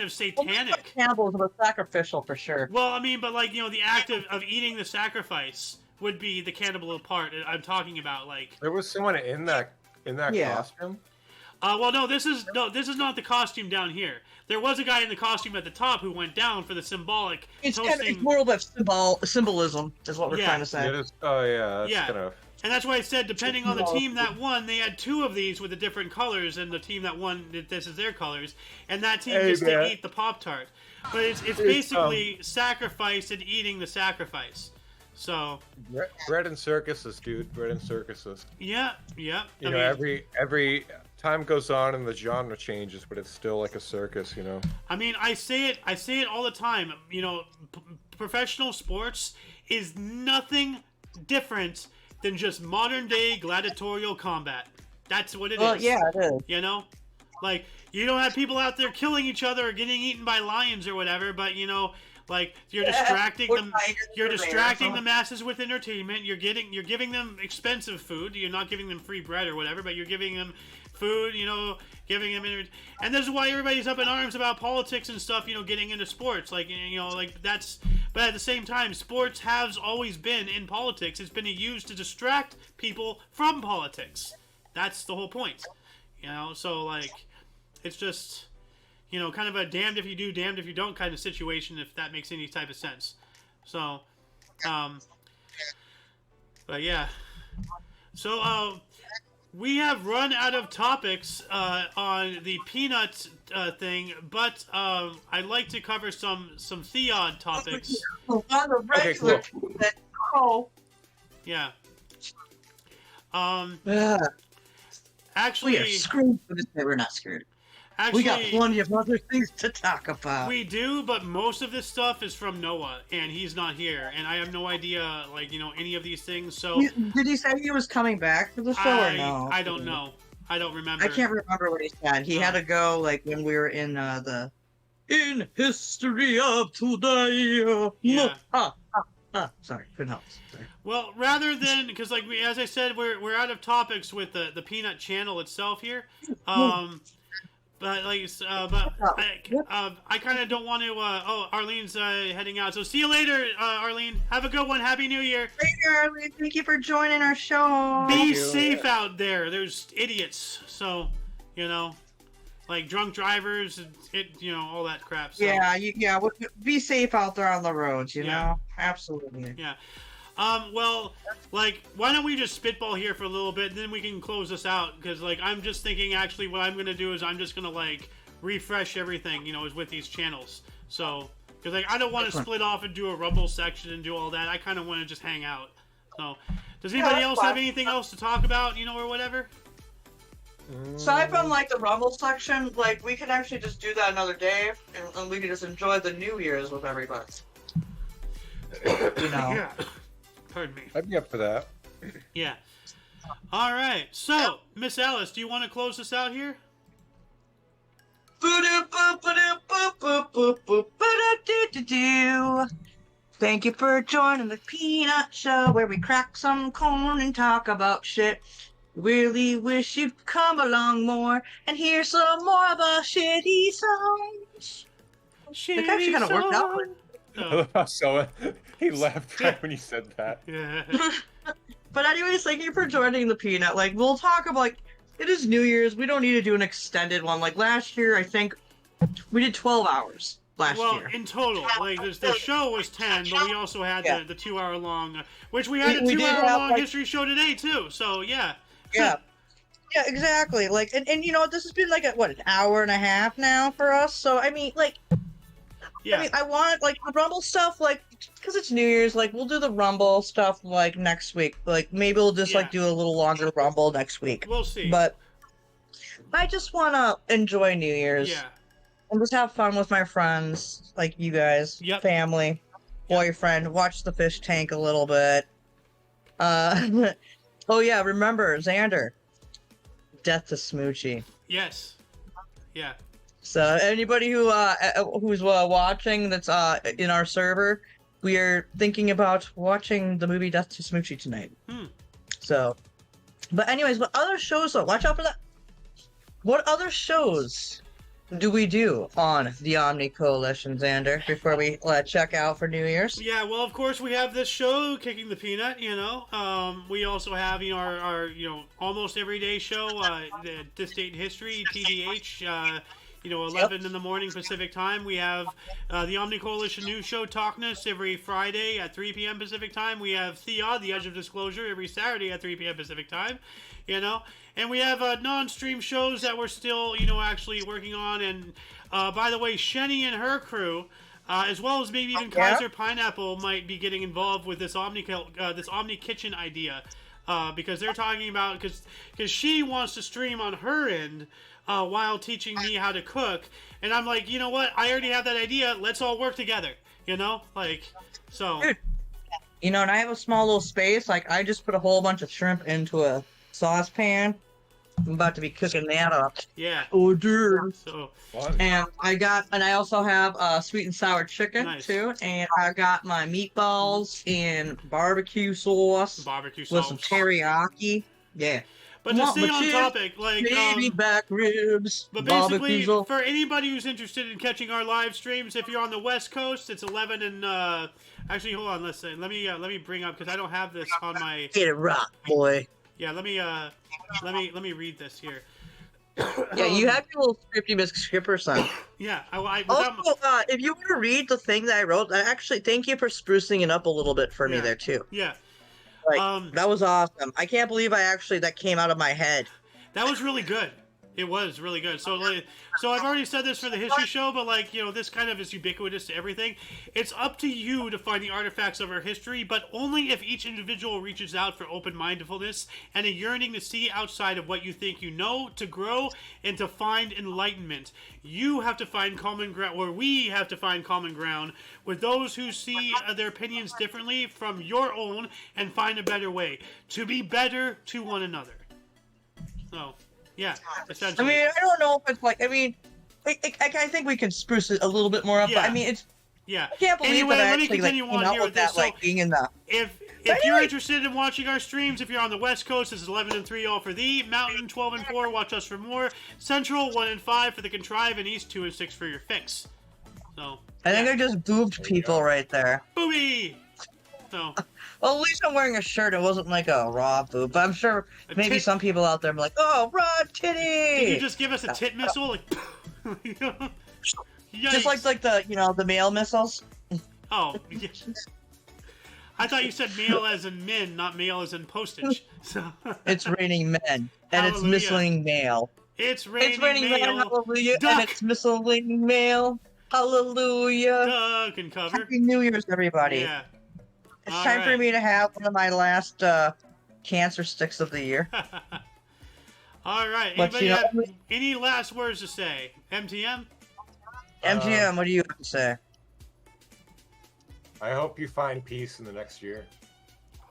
of satanic. Well, cannibalism is sacrificial for sure. Well, I mean, but like, you know, the act of eating the sacrifice would be the cannibal part I'm talking about. Like there was someone in that costume. Well, no, this is not the costume down here. There was a guy in the costume at the top who went down for the symbolic. It's more of a symbolism, is what we're trying to say. It is, that's kind of. And that's why I said, depending on the team that won, they had 2 of these with the different colors, and the team that won, this is their colors, and that team gets to eat the Pop-Tart. But it's basically sacrifice and eating the sacrifice. So bread and circuses, dude. Bread and circuses. Yeah. You know, every time goes on and the genre changes, but it's still like a circus, you know. I mean, I say it all the time. You know, professional sports is nothing different than just modern day gladiatorial combat. That's what it is. Well, yeah, it is. You know, like you don't have people out there killing each other or getting eaten by lions or whatever, but you know, like you're distracting them. You're distracting the masses with entertainment. You're giving them expensive food. You're not giving them free bread or whatever, but you're giving them food. You know, giving them and this is why everybody's up in arms about politics and stuff. You know, getting into sports, like, you know, like that's. But at the same time, sports has always been in politics. It's been used to distract people from politics. That's the whole point. You know, so like, it's just, you know, kind of a damned if you do, damned if you don't kind of situation, if that makes any type of sense. So, but yeah. So, we have run out of topics on the peanut thing, but I'd like to cover some ThEoD topics. Okay, cool. Yeah. Yeah. Actually, we are screwed for this day. We're not screwed. Actually, we got plenty of other things to talk about. We do, but most of this stuff is from Noah, and he's not here, and I have no idea, like, you know, any of these things. So, did he say he was coming back for the show or no? I don't know. I don't remember. I can't remember what he said. He had to go, like, when we were in In History of Today. Yeah. Sorry, couldn't help. Sorry. Well, rather than, because like as I said, we're out of topics with the Peanut channel itself here. But like, I kind of don't want to. Arlene's heading out, so see you later, Arlene. Have a good one. Happy New Year. Later, Arlene. Thank you for joining our show. Be safe out there. There's idiots, so you know, like drunk drivers, you know, all that crap. So. Yeah, be safe out there on the roads. You know, absolutely. Yeah. Well, like, why don't we just spitball here for a little bit, and then we can close this out, because, like, I'm just thinking, actually, what I'm going to do is I'm just going to, like, refresh everything, you know, is with these channels. So, because, like, I don't want to split off and do a Rumble section and do all that. I kind of want to just hang out. So, does anybody else have anything else to talk about, you know, or whatever? Aside from, like, the Rumble section, like, we could actually just do that another day, and we could just enjoy the New Year's with everybody. You know? Yeah. Pardon me. I'd be up for that. Yeah. All right. So, Miss Alice, do you want to close this out here? Thank you for joining the Peanut Show, where we crack some corn and talk about shit. Really wish you'd come along more and hear some more of our shitty songs. Shitty actually kind of worked out. I love how so he left right when you said that. Yeah. But anyways, thank you for joining the Peanut. Like, we'll talk about, like, it is New Year's. We don't need to do an extended one. Like, last year, I think we did 12 hours last well, year. in total, like the show was 10, but we also had the 2 hour long, which we had a 2 hour long like, history show today too. So yeah. Yeah. Yeah, exactly. Like, and you know, this has been like an hour and a half now for us. So I mean, like, yeah. I mean, I want like the Rumble stuff, like, because it's New Year's. Like, we'll do the Rumble stuff like next week. Like, maybe we'll just like do a little longer Rumble next week. We'll see. But I just want to enjoy New Year's. Yeah. And just have fun with my friends, like you guys, family, boyfriend, watch the fish tank a little bit. Oh yeah, remember, Xander, death to Smoochie. Yes. Yeah. So anybody who's watching that's in our server, we are thinking about watching the movie Death to Smoochie tonight. So, but anyways, what other shows though? Watch out for that. What other shows do we do on the Omni Coalition, Xander, before we check out for New Year's? Yeah, well, of course, we have this show, Kicking the Peanut, you know. We also have, you know, our you know, almost everyday show, This Date in History, TDH, you know, 11 in the morning Pacific time. We have the Omni Coalition news show, TOCNS, every Friday at 3 p.m. Pacific time. We have ThEoD, The Edge of Disclosure, every Saturday at 3 p.m. Pacific time, you know. And we have non-stream shows that we're still, you know, actually working on. And by the way, Shenny and her crew, as well as maybe even Kaiser Pineapple, might be getting involved with this Omni Kitchen idea, because they're talking about because she wants to stream on her end while teaching me how to cook, and I'm like, you know what? I already have that idea. Let's all work together. You know, like so. Dude, you know, and I have a small little space. Like, I just put a whole bunch of shrimp into a saucepan. I'm about to be cooking that up. Yeah. Oh, dude. So. And I also have sweet and sour chicken too, and I got my meatballs in barbecue sauce. With some teriyaki. Yeah. But to stay on topic, like baby back ribs. But basically, for anybody who's interested in catching our live streams, if you're on the West Coast, it's 11 and actually, hold on, listen. Let me bring up because I don't have this on my. Get it rock, boy. Yeah, let me read this here. Yeah, you have your little scripty Miss Skipper son. Yeah, also, if you want to read the thing that I wrote, actually, thank you for sprucing it up a little bit for me there too. Yeah. Like, that was awesome. I can't believe that came out of my head. That was really good. It was really good. So, like, so I've already said this for the history show, but like, you know, this kind of is ubiquitous to everything. It's up to you to find the artifacts of our history, but only if each individual reaches out for open-mindedness and a yearning to see outside of what you think you know, to grow and to find enlightenment. You have to find common ground, or we have to find common ground with those who see their opinions differently from your own and find a better way to be better to one another. So. Yeah, essentially. I mean, I don't know if it's like. I mean, I think we can spruce it a little bit more up. Yeah. But I mean, it's. Yeah. I can't believe anyway, that I let me actually continue came on out here with with this. that, like, being in the. If you're interested in watching our streams, if you're on the West Coast, it's 11 and 3 all for thee. Mountain 12 and 4, watch us for more. Central 1 and 5 for the contrive, and East 2 and 6 for your fix. So. I think I just boobed people right there. Booby. So. Well, at least I'm wearing a shirt. It wasn't like a raw boob. But I'm sure maybe some people out there are like, "Oh, raw titty!" Did you just give us a tit missile? Like, just like the the male missiles. Oh, yeah. I thought you said male as in men, not male as in postage. So. It's raining men, and Hallelujah. it's missiling male. It's raining men, hallelujah, Duck. and it's missiling male. Hallelujah. Duck and cover. Happy New Year's, everybody. Yeah. It's time for me to have one of my last cancer sticks of the year. All right. But, Anybody have any last words to say? MTM? MTM, what do you have to say? I hope you find peace in the next year.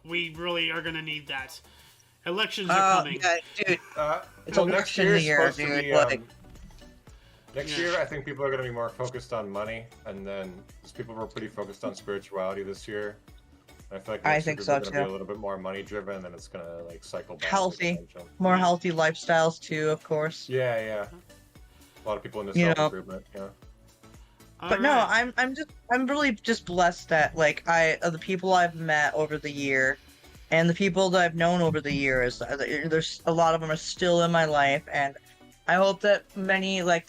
We really are going to need that. Elections are coming. Yeah, dude. It's election year, dude. Next year, I think people are going to be more focused on money, and then people were pretty focused on spirituality this year. I feel like next year people are going to be a little bit more money driven, and it's going to like cycle back. Healthy, more healthy lifestyles too, of course. Yeah. A lot of people into self-improvement. Yeah. But no, I'm really just blessed that like of the people I've met over the year, and the people that I've known over the years, there's a lot of them are still in my life, and I hope that many like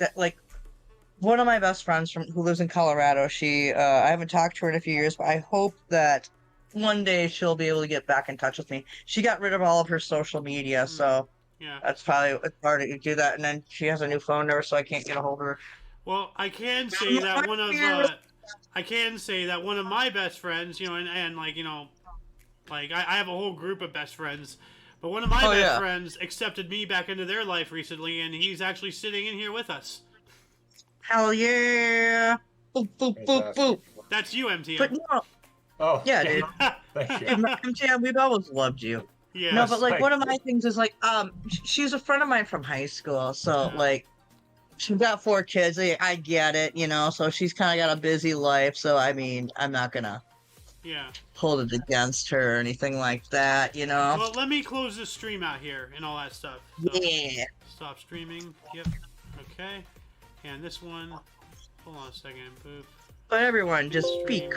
one of my best friends who lives in Colorado. She I haven't talked to her in a few years, but I hope that one day she'll be able to get back in touch with me. She got rid of all of her social media, so Yeah. that's probably it's hard to do that. And then she has a new phone number, so I can't get a hold of her. Well, I can say that one of my best friends, you know, and like, you know, like I have a whole group of best friends, but one of my best friends accepted me back into their life recently, and he's actually sitting in here with us. Hell yeah! Boop boop boop boop. That's you, MTM. But no. Oh yeah, dude. Thank you. MTM, we've always loved you. Yeah. No, but like one of my things is like she's a friend of mine from high school, so like. She's got 4 kids. I get it, you know. So she's kind of got a busy life. So I mean, I'm not gonna hold it against her or anything like that, you know. Well, let me close this stream out here and all that stuff. So, yeah. Stop streaming. Yep. Okay. And this one. Hold on a second. Boop. But everyone, just speak.